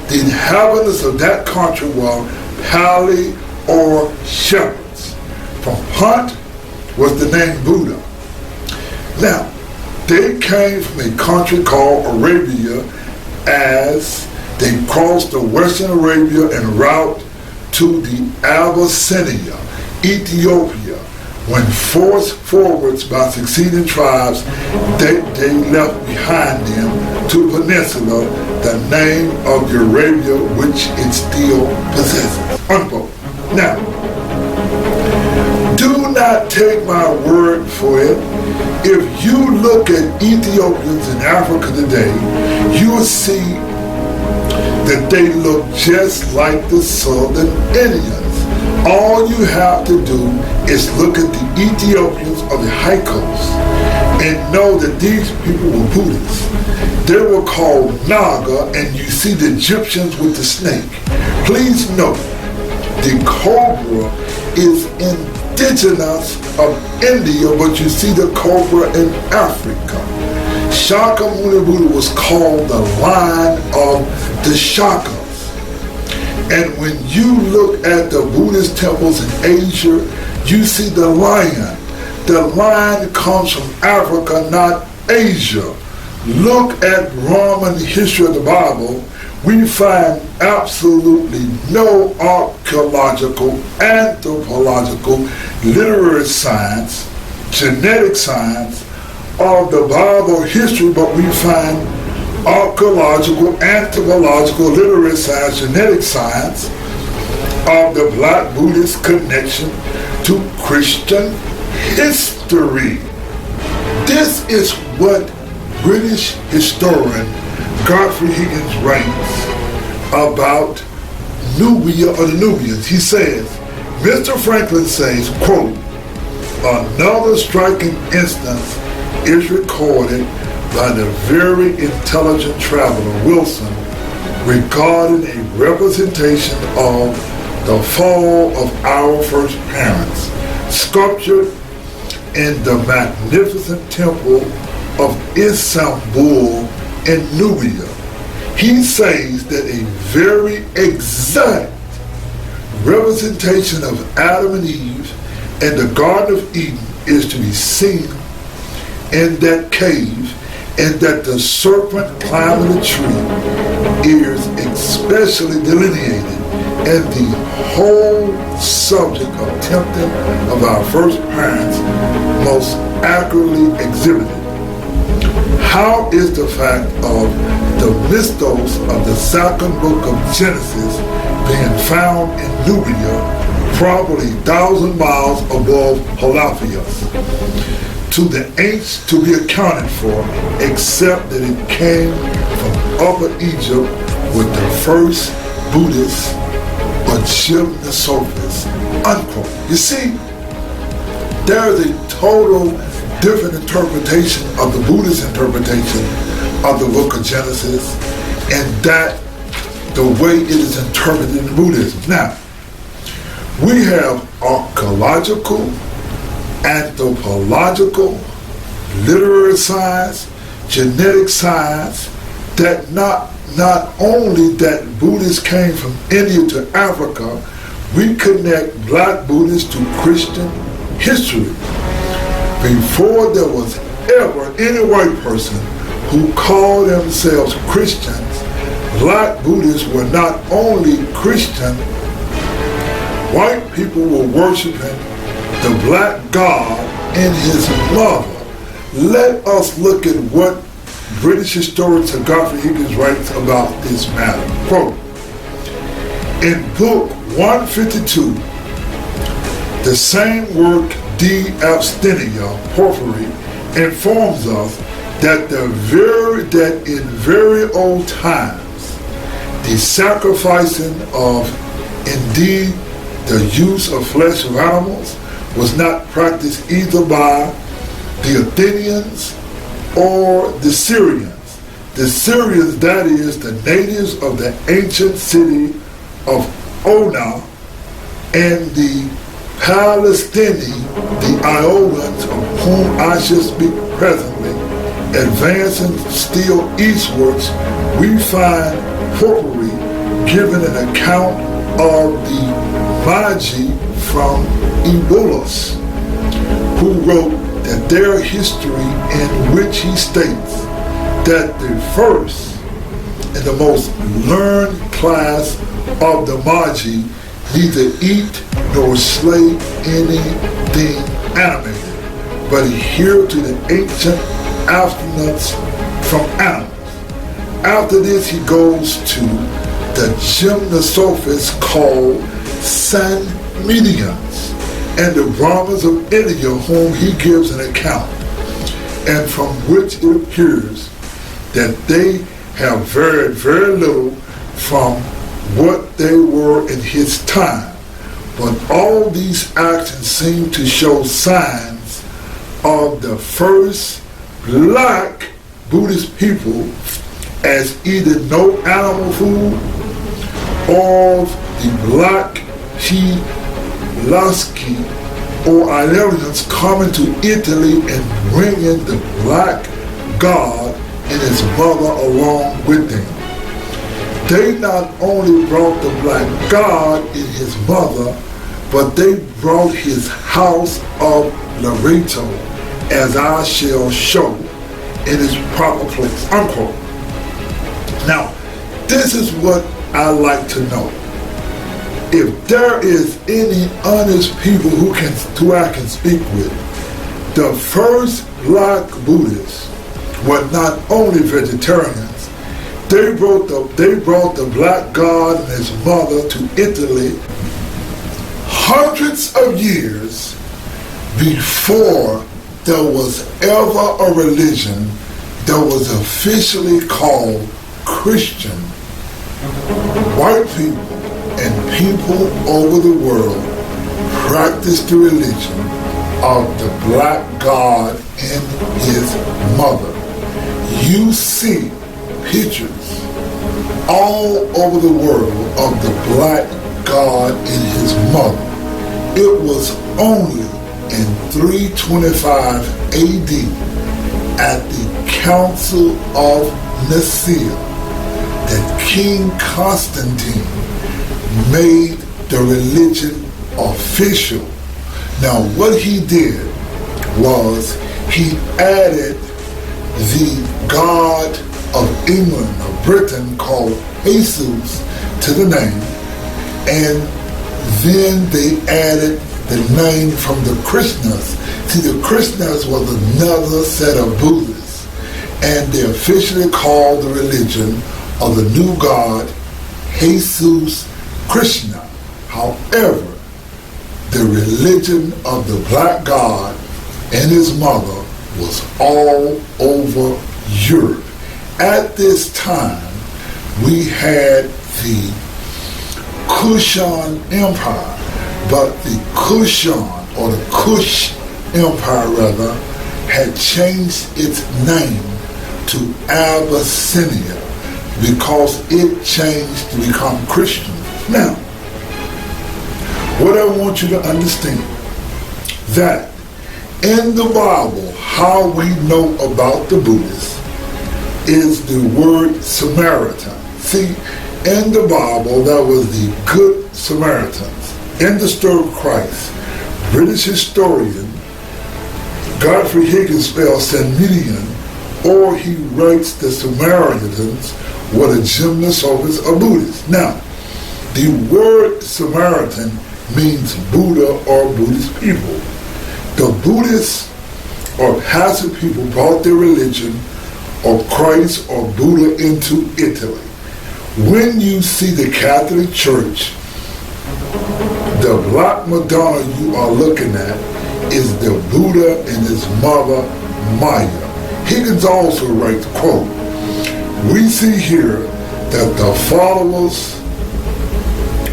The inhabitants of that country were Pali or shepherds. From Punt was the name Buddha. Now, they came from a country called Arabia as they crossed the Western Arabia en route to the Abyssinia, Ethiopia. When forced forwards by succeeding tribes, they left behind them to the peninsula the name of Arabia, which it still possesses. Unquote. Now, do not take my word for it. If you look at Ethiopians in Africa today, you will see that they look just like the Southern Indians. All you have to do is look at the Ethiopians of the Hyksos and know that these people were Buddhists. They were called Naga, and you see the Egyptians with the snake. Please note, the cobra is indigenous of India, but you see the cobra in Africa. Shakyamuni Buddha was called the Lion of the Shakas. And when you look at the Buddhist temples in Asia, you see the lion. The lion comes from Africa, not Asia. Look at Roman history of the Bible. We find absolutely no archaeological, anthropological, literary science, genetic science of the Bible history, but we find archaeological, anthropological, literary science, genetic science of the Black Buddhist connection to Christian history. This is what British historian Godfrey Higgins writes about Nubia or the Nubians. He says, Mr. Franklin says, quote, another striking instance is recorded by the very intelligent traveler Wilson regarding a representation of the fall of our first parents, sculptured in the magnificent temple of Istanbul in Nubia. He says that a very exact representation of Adam and Eve in the Garden of Eden is to be seen in that cave, and that the serpent climbing the tree is especially delineated, and the whole subject of tempting of our first parents most accurately exhibited. How is the fact of the mythos of the second book of Genesis being found in Nubia, probably 1,000 miles above Halifax, to the Aints to be accounted for, except that it came from Upper Egypt with the first Buddhists or Gymnosophist, unquote. You see, there is a total different interpretation of the Buddhist interpretation of the book of Genesis, and that the way it is interpreted in Buddhism. Now, we have archaeological, anthropological, literary science, genetic science, that not only that Buddhists came from India to Africa, we connect Black Buddhists to Christian history. Before there was ever any white person who called themselves Christians, Black Buddhists were not only Christian, white people were worshiping the black god and his mother. Let us look at what British historian Sir Godfrey Higgins writes about this matter. Quote, in book 152, the same work De Abstinia Porphyry informs us that in very old times, the sacrificing of, indeed, the use of flesh of animals was not practiced either by the Athenians or the Syrians. The Syrians, that is, the natives of the ancient city of Ona, and the Palestinians, the Ionians, of whom I shall speak presently. Advancing still eastwards, we find porphyry giving an account of the Magi from Ebullus, who wrote that their history, in which he states that the first and the most learned class of the Magi neither eat nor slay anything animated, but adhere to the ancient abstinence from animals. After this, he goes to the gymnosophists called Sanmedians, and the Brahmins of India, whom he gives an account, and from which it appears that they have varied very little from what they were in his time. But all these actions seem to show signs of the first Black Buddhist people as either no animal food or the Black Hilaski or Illyrians coming to Italy and bringing the black god and his mother along with them. They not only brought the black god and his mother, but they brought his house of Loreto, as I shall show in its proper place, unquote. Now, this is what I like to know. If there is any honest people who I can speak with, the first Black Buddhists were not only vegetarians, they brought the black god and his mother to Italy hundreds of years before there was ever a religion that was officially called Christian. White people and people over the world practice the religion of the black god and his mother. You see pictures all over the world of the black god and his mother. It was only in 325 AD at the Council of Nicaea that King Constantine made the religion official. Now what he did was he added the god of England or Britain called Jesus to the name, and then they added the name from the Krishnas. See, the Krishnas was another set of Buddhists, and they officially called the religion of the new god Jesus Krishna. However, the religion of the black god and his mother was all over Europe. At this time, we had the Kushan Empire, but the Kushan, or the Kush Empire rather, had changed its name to Abyssinia. because it changed to become Christian. Now, what I want you to understand, that in the Bible, how we know about the Buddhists is the word Samaritan. See, in the Bible, that was the Good Samaritans. In the story of Christ, British historian Godfrey Higgins spells Samaritan, or he writes the Samaritans were the Gymnosophis of Buddhists. Now, the word Samaritan means Buddha or Buddhist people. The Buddhists or passive people brought their religion or Christ or Buddha into Italy. When you see the Catholic Church, the Black Madonna you are looking at is the Buddha and his mother Maya. Higgins also writes, quote, "We see here that the followers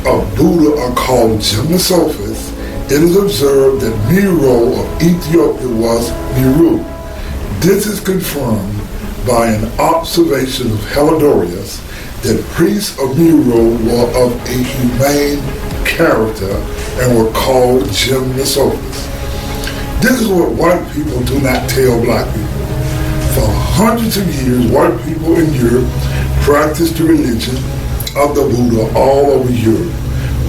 of Buddha are called Gymnosophis. It is observed that Miro of Ethiopia was Miru. This is confirmed by an observation of Helidorius that priests of Miro were of a humane character and were called Gymnosophis." This is what white people do not tell black people. For hundreds of years, white people in Europe practiced the religion of the Buddha all over Europe.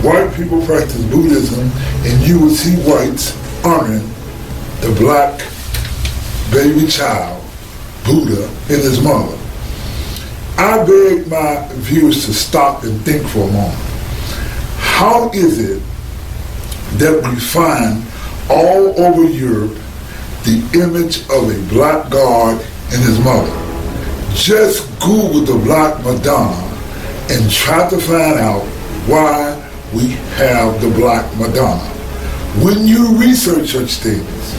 White people practice Buddhism, and you will see whites honoring the black baby child, Buddha, and his mother. I beg my viewers to stop and think for a moment. How is it that we find all over Europe the image of a black god and his mother? Just Google the Black Madonna and try to find out why we have the Black Madonna. When you research such things,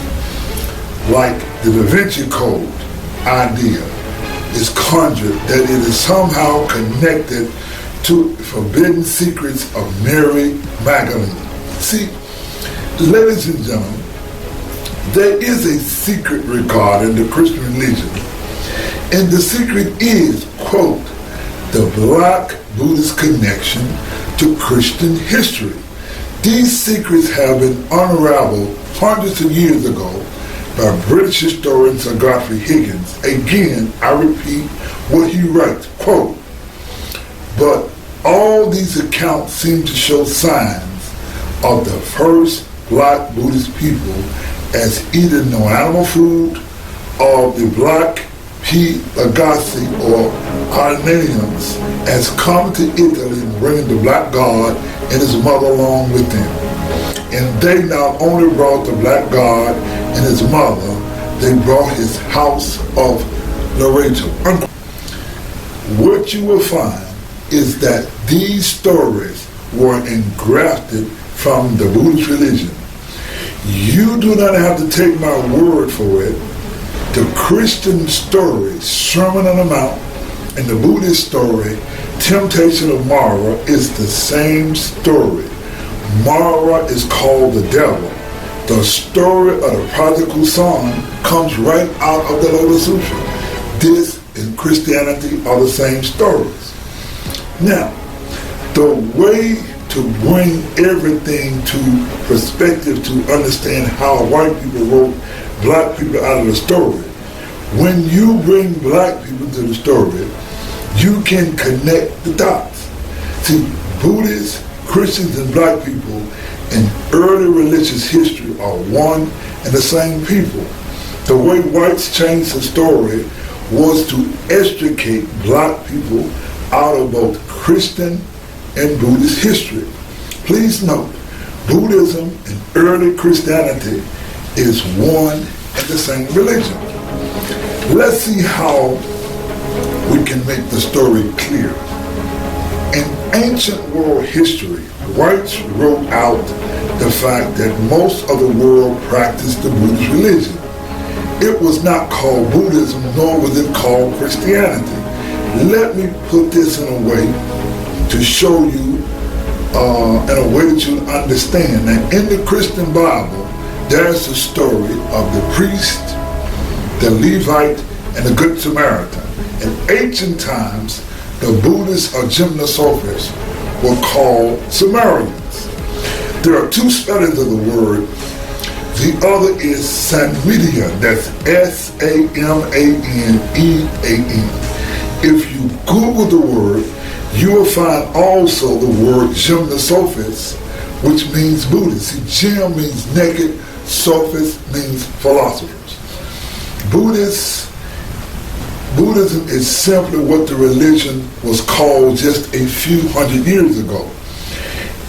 like the Da Vinci Code idea is conjured that it is somehow connected to forbidden secrets of Mary Magdalene. See, ladies and gentlemen, there is a secret regarding the Christian religion, and the secret is, quote, the Black Buddhist connection to Christian history. These secrets have been unraveled hundreds of years ago by British historian Sir Godfrey Higgins. Again, I repeat what he writes, quote, "But all these accounts seem to show signs of the first Black Buddhist people as eating no animal food, or the Black Pelagasi or Armenians as coming to Italy and bringing the black god and his mother along with them. And they not only brought the black god and his mother, they brought his house of Loreto." What you will find is that these stories were engrafted from the Buddhist religion. You do not have to take my word for it. The Christian story, Sermon on the Mount, and the Buddhist story, Temptation of Mara, is the same story. Mara is called the devil. The story of the prodigal son comes right out of the Lotus Sutra. This and Christianity are the same stories. Now, the way to bring everything to perspective to understand how white people wrote black people out of the story, when you bring black people to the story, you can connect the dots. See, Buddhists, Christians, and black people in early religious history are one and the same people. The way whites changed the story was to extricate black people out of both Christian and Buddhist history. Please note, Buddhism and early Christianity is one and the same religion. Let's see how we can make the story clear. In ancient world history, whites wrote out the fact that most of the world practiced the Buddhist religion. It was not called Buddhism, nor was it called Christianity. Let me put this in a way to show you, in a way that you understand. Now, in the Christian Bible, there's the story of the priest, the Levite, and the Good Samaritan. In ancient times, the Buddhists or Gymnosophists were called Sumerians. There are two spellings of the word. The other is Sanmedean, that's S-A-M-A-N-E-A-N. If you Google the word, you will find also the word Gymnosophist, which means Buddhist. See, Gym means naked, Sophist means philosophers. Buddhism is simply what the religion was called just a few hundred years ago.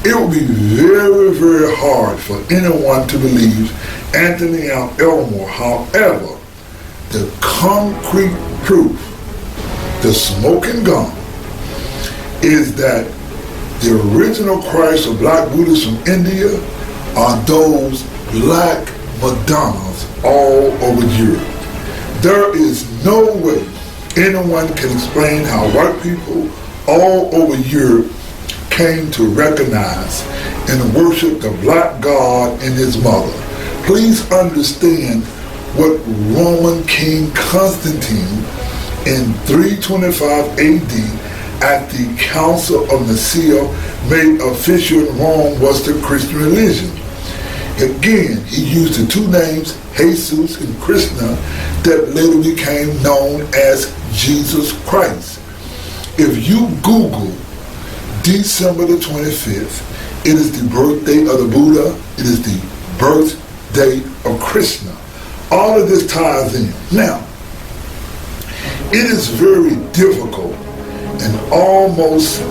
It would be very, very hard for anyone to believe Anthony and Elmore. However, the concrete proof, the smoking gun, is that the original Christ of Black Buddhists from India are those Black Madonnas all over Europe. There is no way anyone can explain how white people all over Europe came to recognize and worship the Black God and his mother. Please understand what Roman King Constantine in 325 AD at the Council of Nicaea made official in Rome was the Christian religion. Again, he used the two names, Jesus and Krishna, that later became known as Jesus Christ. If you Google December the 25th, it is the birthday of the Buddha, it is the birthday of Krishna. All of this ties in. Now, it is very difficult and almost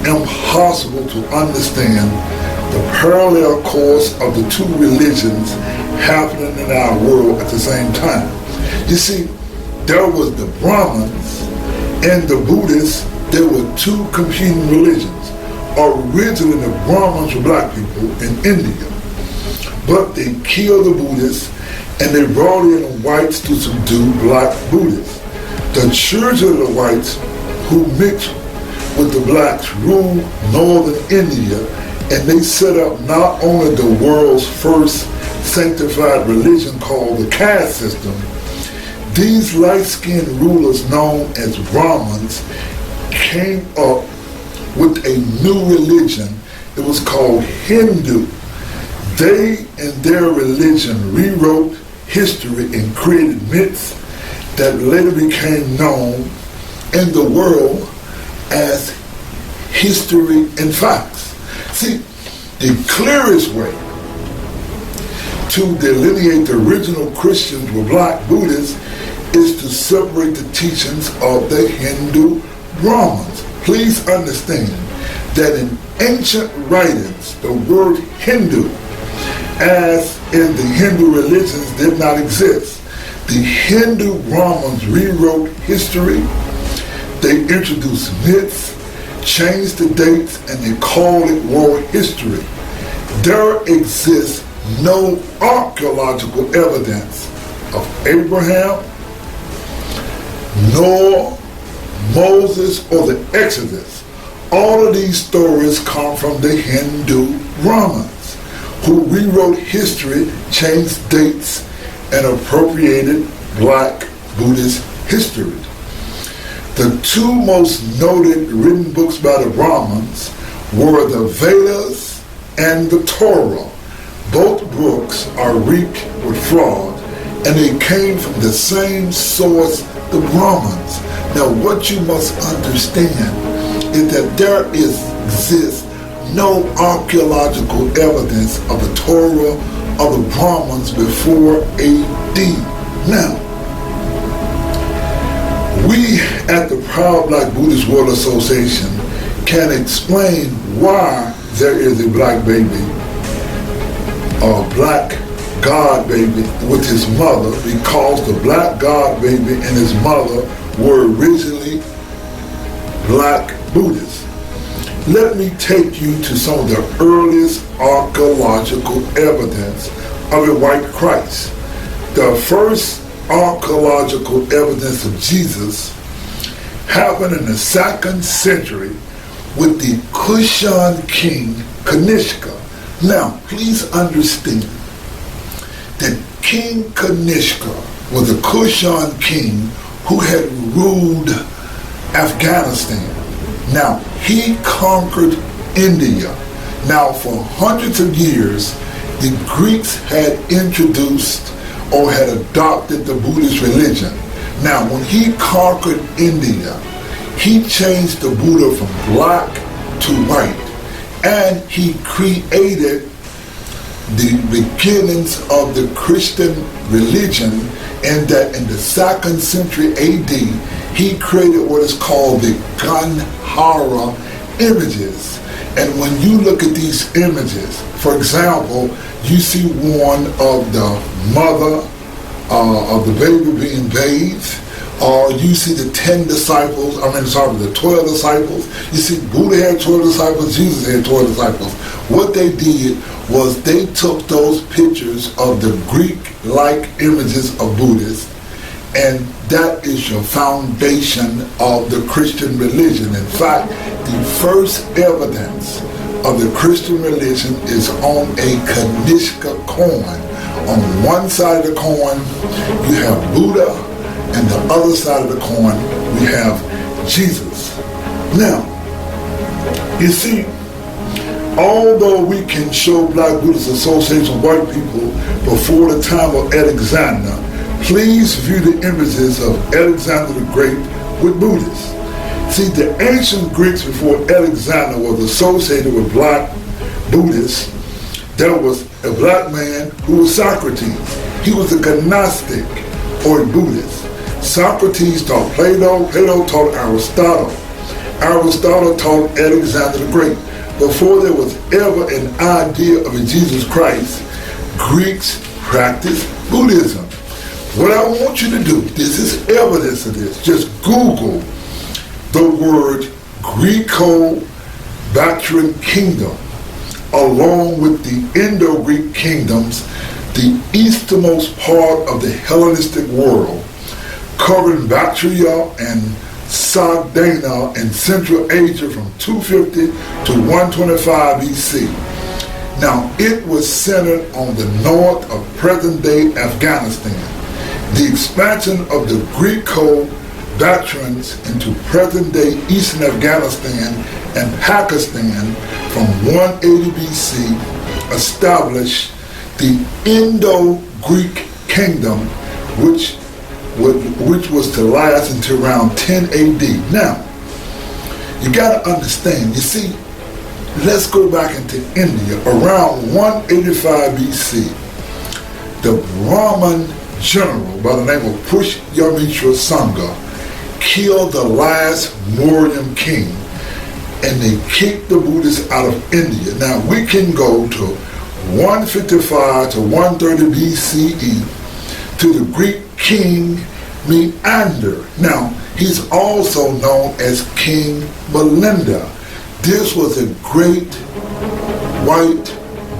impossible to understand the parallel course of the two religions happening in our world at the same time. You see, there was the Brahmins and the Buddhists. There were two competing religions. Originally, the Brahmins were black people in India, but they killed the Buddhists and they brought in the whites to subdue black Buddhists. The children of the whites who mixed with the blacks ruled northern India, and they set up not only the world's first sanctified religion called the caste system. These light-skinned rulers known as Brahmins came up with a new religion. It was called Hindu. They and their religion rewrote history and created myths that later became known in the world as history and facts. See, the clearest way to delineate the original Christians with black Buddhists is to separate the teachings of the Hindu Brahmins. Please understand that in ancient writings, the word Hindu, as in the Hindu religions, did not exist. The Hindu Brahmins rewrote history, they introduced myths, changed the dates, and they called it world history. There exists no archaeological evidence of Abraham, Noah, Moses, or the Exodus. All of these stories come from the Hindu Brahmins, who rewrote history, changed dates, and appropriated black Buddhist history. The two most noted written books by the Brahmins were the Vedas and the Torah. Both books are reeked with fraud, and they came from the same source, the Brahmins. Now, what you must understand is that there exists no archaeological evidence of the Torah of the Brahmins before AD. Now, we at the Proud Black Buddhist World Association can explain why there is a black baby, a black God baby with his mother, because the black God baby and his mother were originally black Buddhists. Let me take you to some of the earliest archaeological evidence of a white Christ. The first archaeological evidence of Jesus happened in the 2nd century with the Kushan king Kanishka. Now, please understand that King Kanishka was a Kushan king who had ruled Afghanistan. Now, he conquered India. Now, for hundreds of years, the Greeks had introduced or had adopted the Buddhist religion. Now, when he conquered India, he changed the Buddha from black to white, and he created the beginnings of the Christian religion, and that in the 2nd century AD, he created what is called the Gandhara images. And when you look at these images, for example, you see one of the mother of the baby being bathed, or you see the 12 disciples. You see Buddha had 12 disciples, Jesus had 12 disciples. What they did was they took those pictures of the Greek-like images of Buddhists, and that is your foundation of the Christian religion. In fact, the first evidence of the Christian religion is on a Kanishka coin. On one side of the coin, you have Buddha, and the other side of the coin, we have Jesus. Now, you see, although we can show Black Buddhist association with white people before the time of Alexander, please view the images of Alexander the Great with Buddhists. See, the ancient Greeks before Alexander was associated with Black Buddhists. There was a black man who was Socrates. He was a Gnostic or a Buddhist. Socrates taught Plato, Plato taught Aristotle. Aristotle taught Alexander the Great. Before there was ever an idea of a Jesus Christ, Greeks practiced Buddhism. What I want you to do, this is evidence of this, just Google the word Greco-Bactrian kingdom along with the Indo-Greek kingdoms, the easternmost part of the Hellenistic world, covering Bactria and Sardinia in Central Asia from 250 to 125 BC. Now, it was centered on the north of present-day Afghanistan. The expansion of the Greco-Bactrians into present-day eastern Afghanistan and Pakistan from 180 BC established the Indo-Greek kingdom, which was to last until around 10 AD. Now, you got to understand, you see, let's go back into India. Around 185 BC, the Brahmin general by the name of Pushyamitra Sangha killed the last Mauryan king, and they kicked the Buddhists out of India. Now, we can go to 155 to 130 BCE to the Greek king Menander. Now, he's also known as King Melinda. This was a great white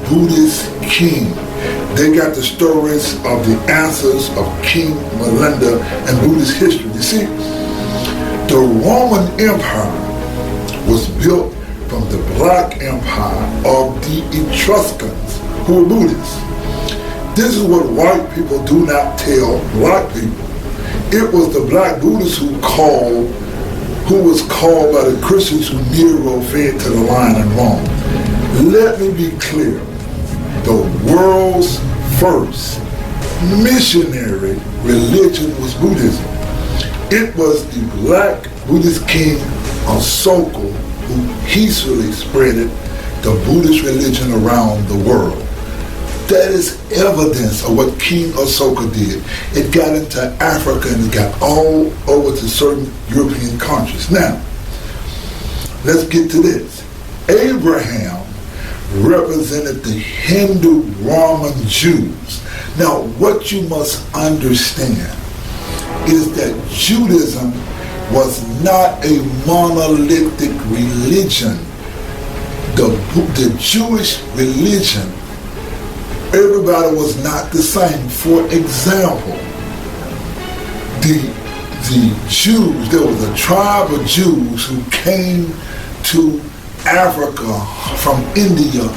Buddhist king. They got the stories of the answers of King Melinda and Buddhist history. You see, the Roman Empire was built from the Black Empire of the Etruscans, who were Buddhists. This is what white people do not tell black people. It was the Black Buddhists who was called by the Christians who Nero fed to the lion in Rome. Let me be clear. The world's first missionary religion was Buddhism. It was the Black Buddhist king Asoka who peacefully spread the Buddhist religion around the world. That is evidence of what King Asoka did. It got into Africa and it got all over to certain European countries. Now, let's get to this. Abraham represented the Hindu Brahmin Jews. Now, what you must understand is that Judaism was not a monolithic religion. The Jewish religion, everybody was not the same. For example, the Jews, there was a tribe of Jews who came to Africa from India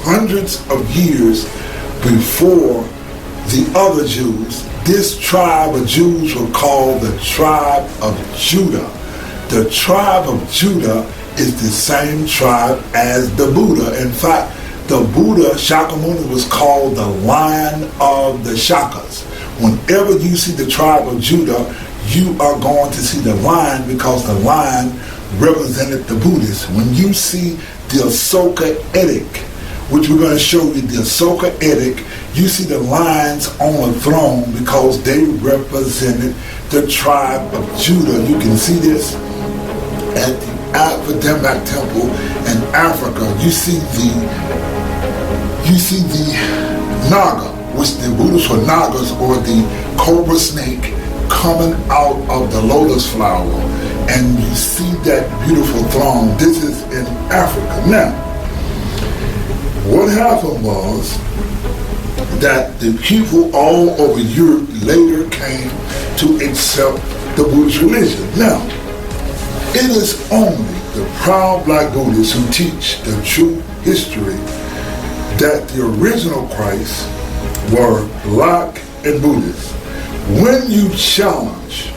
hundreds of years before the other Jews. This tribe of Jews were called the tribe of Judah. the tribe of Judah is the same tribe as the Buddha. In fact, the Buddha, Shakyamuni, was called the Lion of the Shakas. Whenever you see the tribe of Judah, you are going to see the lion, because the lion represented the Buddhists. When you see the Ashoka Edict, which we're going to show you, the Ashoka Edict, you see the lions on the throne because they represented the tribe of Judah. You can see this at the Afro-American temple in Africa. You see the Naga, which the Buddhists were Nagas, or the cobra snake coming out of the lotus flower, and you see that beautiful throne. This is in Africa. Now, what happened was that the people all over Europe later came to accept the Buddhist religion. Now, it is only the proud black Buddhists who teach the true history that the original Christ were black and Buddhist. When you challenge,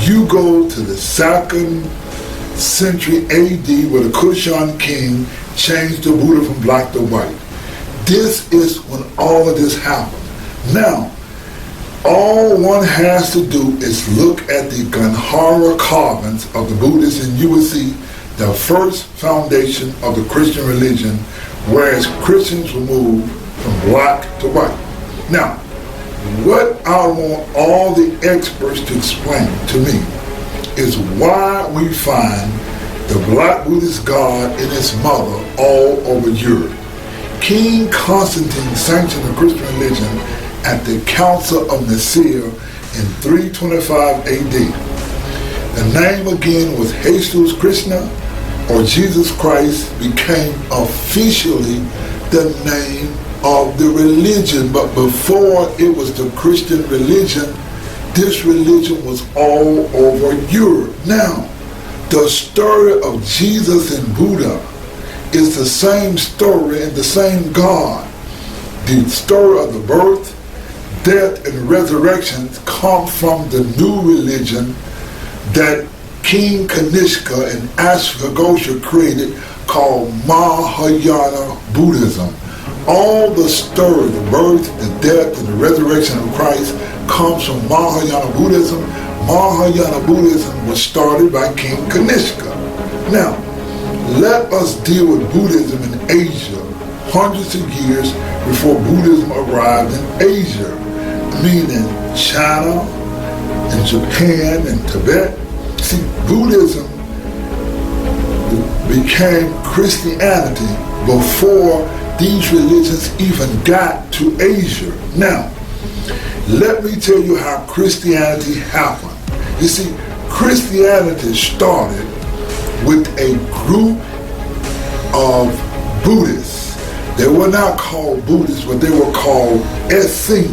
you go to the 2nd century AD, where the Kushan king changed the Buddha from black to white. This is when all of this happened. Now, all one has to do is look at the Gandhara carvings of the Buddhists, and you will see the first foundation of the Christian religion, whereas Christians were moved from black to white. Now, what I want all the experts to explain to me is why we find the black Buddhist god and his mother all over Europe. King Constantine sanctioned the Christian religion at the Council of Nicaea in 325 AD. The name again was Jesus Krishna, or Jesus Christ, became officially the name of the religion. But before it was the Christian religion, this religion was all over Europe. Now, the story of Jesus and Buddha is the same story and the same God. The story of the birth, death, and resurrection come from the new religion that King Kanishka and Ashwagosha created, called Mahayana Buddhism. All the story, the birth, the death, and the resurrection of Christ comes from Mahayana Buddhism. Mahayana Buddhism was started by King Kanishka. Now, let us deal with Buddhism in Asia hundreds of years before Buddhism arrived in Asia, meaning China and Japan and Tibet. See, Buddhism became Christianity before these religions even got to Asia. Now, let me tell you how Christianity happened. You see, Christianity started with a group of Buddhists. They were not called Buddhists, but they were called Essenes.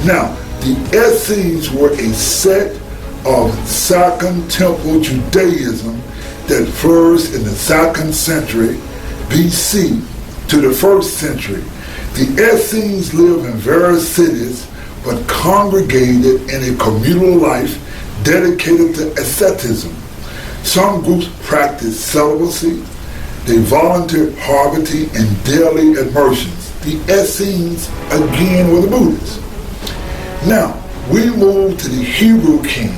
Now, the Essenes were a sect of Second Temple Judaism that flourished in the 2nd century BC to the 1st century. The Essenes lived in various cities, but congregated in a communal life dedicated to asceticism. Some groups practiced celibacy. They volunteered poverty and daily immersions. The Essenes, again, were the Buddhists. Now, we move to the Hebrew king,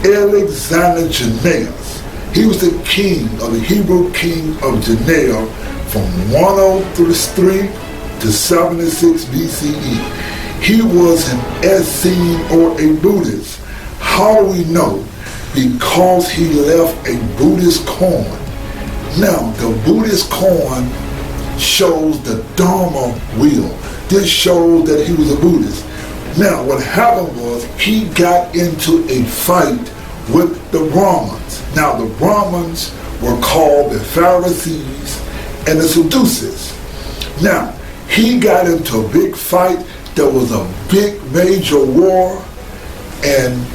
Alexander Jannaeus. He was the king of the Hebrew king of Judea from 103 to 76 BCE. He was an Essene or a Buddhist. How do we know? Because he left a Buddhist koan. Now, the Buddhist koan shows the Dharma wheel. This shows that he was a Buddhist. Now, what happened was he got into a fight with the Brahmins. Now, the Brahmins were called the Pharisees and the Sadducees. Now, he got into a big fight. There was a big major war, and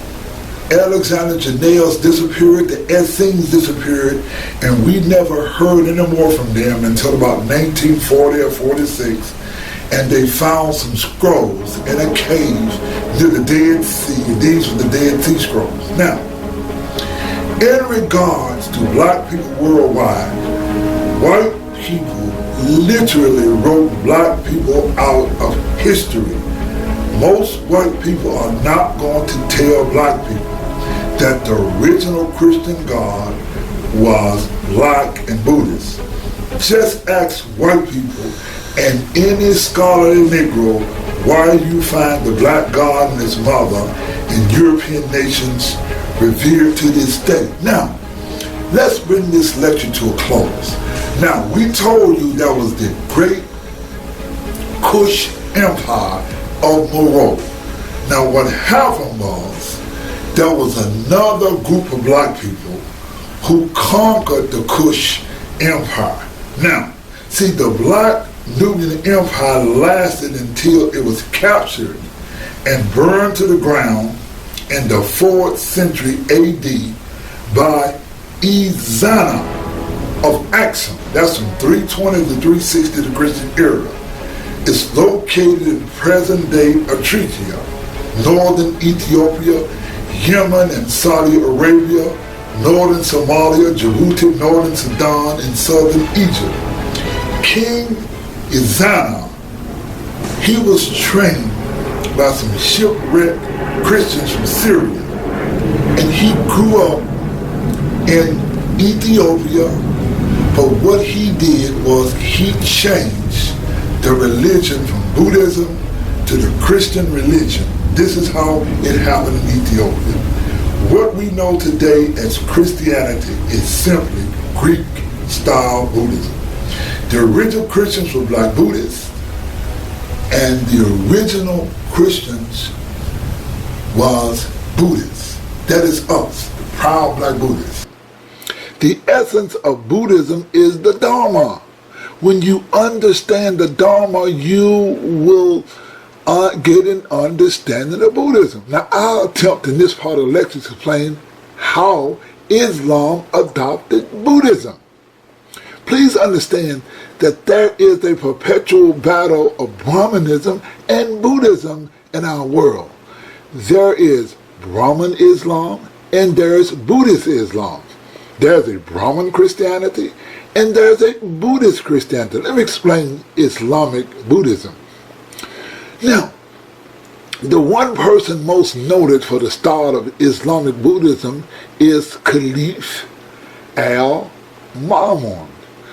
Alexander Jannaeus disappeared, the Essenes disappeared, and we never heard any more from them until about 1940 or 46, and they found some scrolls in a cave near the Dead Sea. These were the Dead Sea Scrolls. Now, In regards to black people worldwide, white people literally wrote black people out of history. Most white people are not going to tell black people that the original Christian God was black and Buddhist. Just ask white people and any scholarly Negro why you find the black God and his mother in European nations revered to this day. Now, let's bring this lecture to a close. Now, we told you that was the great Kush Empire of Morocco. Now, what happened was there was another group of black people who conquered the Kush Empire. Now, see, the Black Nubian Empire lasted until it was captured and burned to the ground in the 4th century AD by Ezana of Axum. That's from 320 to 360 the Christian era. It's located in present-day Eritrea, northern Ethiopia, Yemen and Saudi Arabia, northern Somalia, Djibouti, northern Sudan, and southern Egypt. King Ezana, he was trained by some shipwrecked Christians from Syria, and he grew up in Ethiopia, but what he did was he changed the religion from Buddhism to the Christian religion. This is how it happened in Ethiopia. What we know today as Christianity is simply Greek-style Buddhism. The original Christians were Black Buddhists, and the original Christians was Buddhists. That is us, the proud Black Buddhists. The essence of Buddhism is the Dharma. When you understand the Dharma, you will get an understanding of Buddhism. Now, I'll attempt in this part of the lecture to explain how Islam adopted Buddhism. Please understand that there is a perpetual battle of Brahmanism and Buddhism in our world. There is Brahman Islam and there is Buddhist Islam. There's a Brahman Christianity and there's a Buddhist Christianity. Let me explain Islamic Buddhism. Now, the one person most noted for the start of Islamic Buddhism is Caliph al-Ma'mun.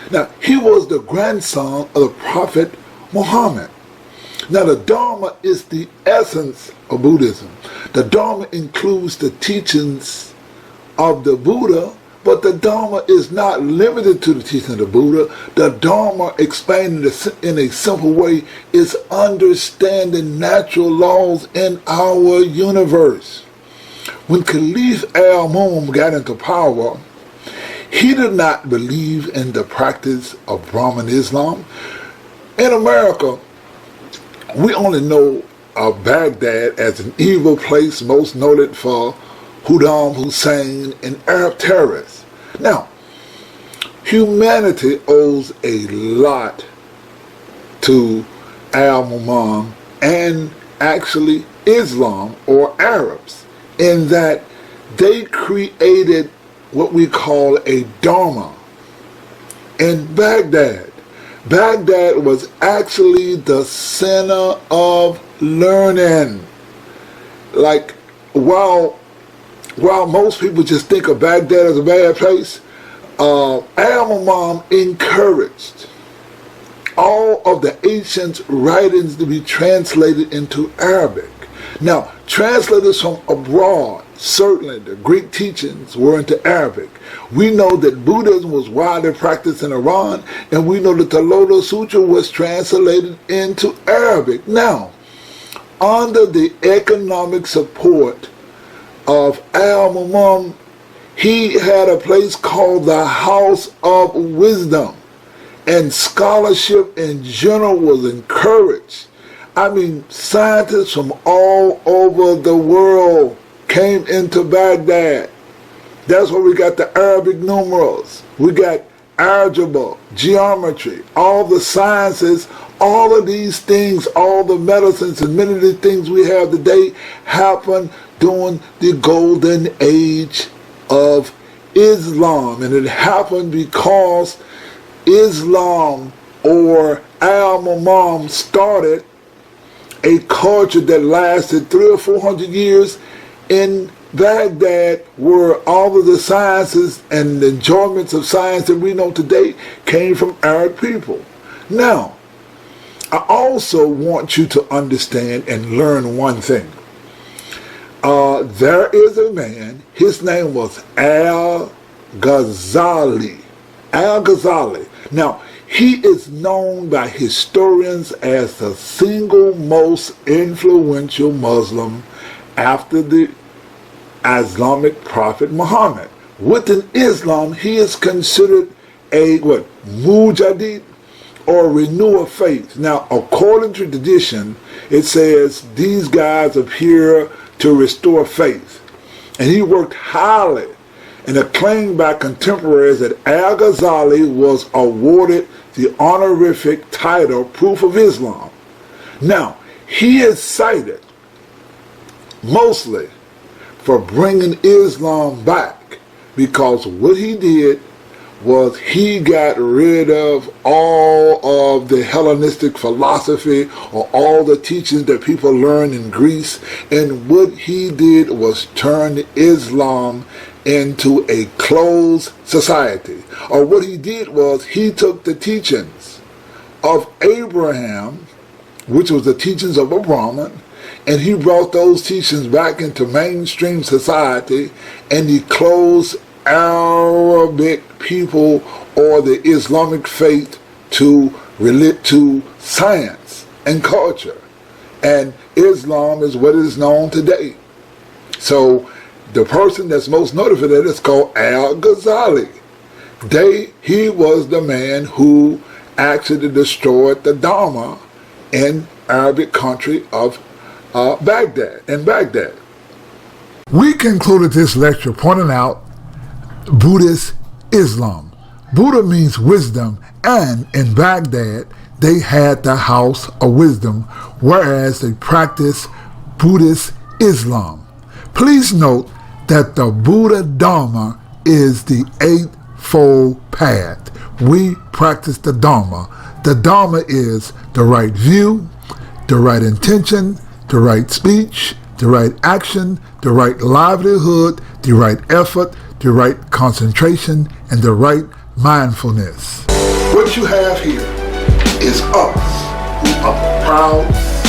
Now, he was the grandson of the Prophet Muhammad. Now, the Dharma is the essence of Buddhism. The Dharma includes the teachings of the Buddha, but the Dharma is not limited to the teaching of the Buddha. The Dharma, explained in a simple way, is understanding natural laws in our universe. When Caliph al-Ma'mun got into power, he did not believe in the practice of Brahman Islam. In America, we only know of Baghdad as an evil place, most noted for Saddam Hussein and Arab terrorists. Now, humanity owes a lot to al-Ma'mun and actually Islam or Arabs, in that they created what we call a Dharma in Baghdad. Baghdad was actually the center of learning. Like, while most people just think of Baghdad as a bad place, al-Ma'mun encouraged all of the ancient writings to be translated into Arabic. Now, translators from abroad, certainly the Greek teachings were into Arabic. We know that Buddhism was widely practiced in Iran, and we know that the Lotus Sutra was translated into Arabic. Now, under the economic support of al-Ma'mun, he had a place called the House of Wisdom, and scholarship in general was encouraged. I mean, scientists from all over the world came into Baghdad. That's where we got the Arabic numerals. We got algebra, geometry, all the sciences, all of these things, all the medicines and many of the things we have today happened during the golden age of Islam, and it happened because Islam or Al-Imam started a culture that lasted 300 or 400 years in Baghdad, where all of the sciences and the enjoyments of science that we know today came from Arab people. Now, I also want you to understand and learn one thing. There is a man, his name was Al-Ghazali. Al-Ghazali. Now, he is known by historians as the single most influential Muslim after the Islamic prophet Muhammad. Within Islam, he is considered a Mujahid, or renewer faith. Now, according to tradition, it says these guys appear to restore faith. And he worked highly and acclaimed by contemporaries that Al-Ghazali was awarded the honorific title Proof of Islam. Now, he is cited mostly for bringing Islam back, because what he did was he got rid of all of the Hellenistic philosophy or all the teachings that people learned in Greece, and what he did was turn Islam into a closed society. Or what he did was he took the teachings of Abraham, which was the teachings of a Brahmin, and he brought those teachings back into mainstream society, and he closed Arabic people or the Islamic faith to relate to science and culture. And Islam is what is known today. So the person that's most noted for that is called Al-Ghazali. He was the man who actually destroyed the Dharma in Arabic country of Baghdad. We concluded this lecture pointing out Buddhist Islam. Buddha means wisdom, and in Baghdad they had the house of wisdom, whereas they practiced Buddhist Islam. Please note that the Buddha Dharma is the eightfold path. We practice the Dharma. The Dharma is the right view, the right intention, the right speech, the right action, the right livelihood, the right effort, the right concentration, and the right mindfulness. What you have here is us, who are proud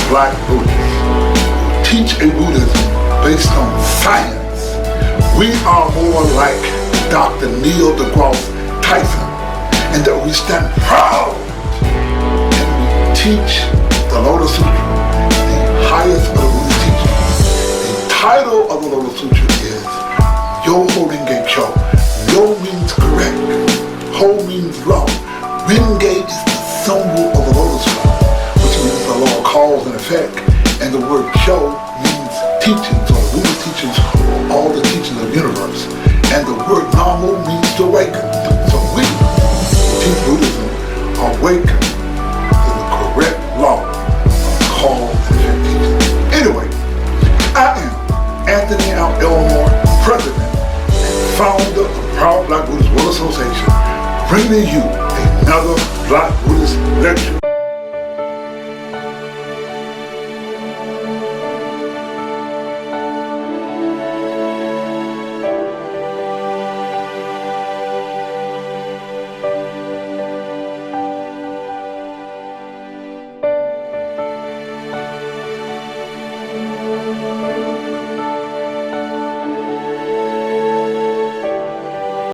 Black Buddhists, teach a Buddhism based on science. We are more like Dr. Neil deGrasse Tyson, and that we stand proud and we teach the Lotus Sutra, the highest of the Buddhist teachings. The title of the Lotus Sutra is Yo Renge Kyo. Yo means correct. Ho means law. Renge is the symbol of the lotus flower, which means the law of cause and effect. And the word Kyo means teachings, or Buddha teachings, all the teachings of the universe. And the word Namu means to awaken. So we teach Buddhism, awaken to the correct law of cause and effect teaching. Anyway, I am Anthony Elmore, President and founder of Proud Black Buddhist World Association, bringing you another Black Buddhist lecture.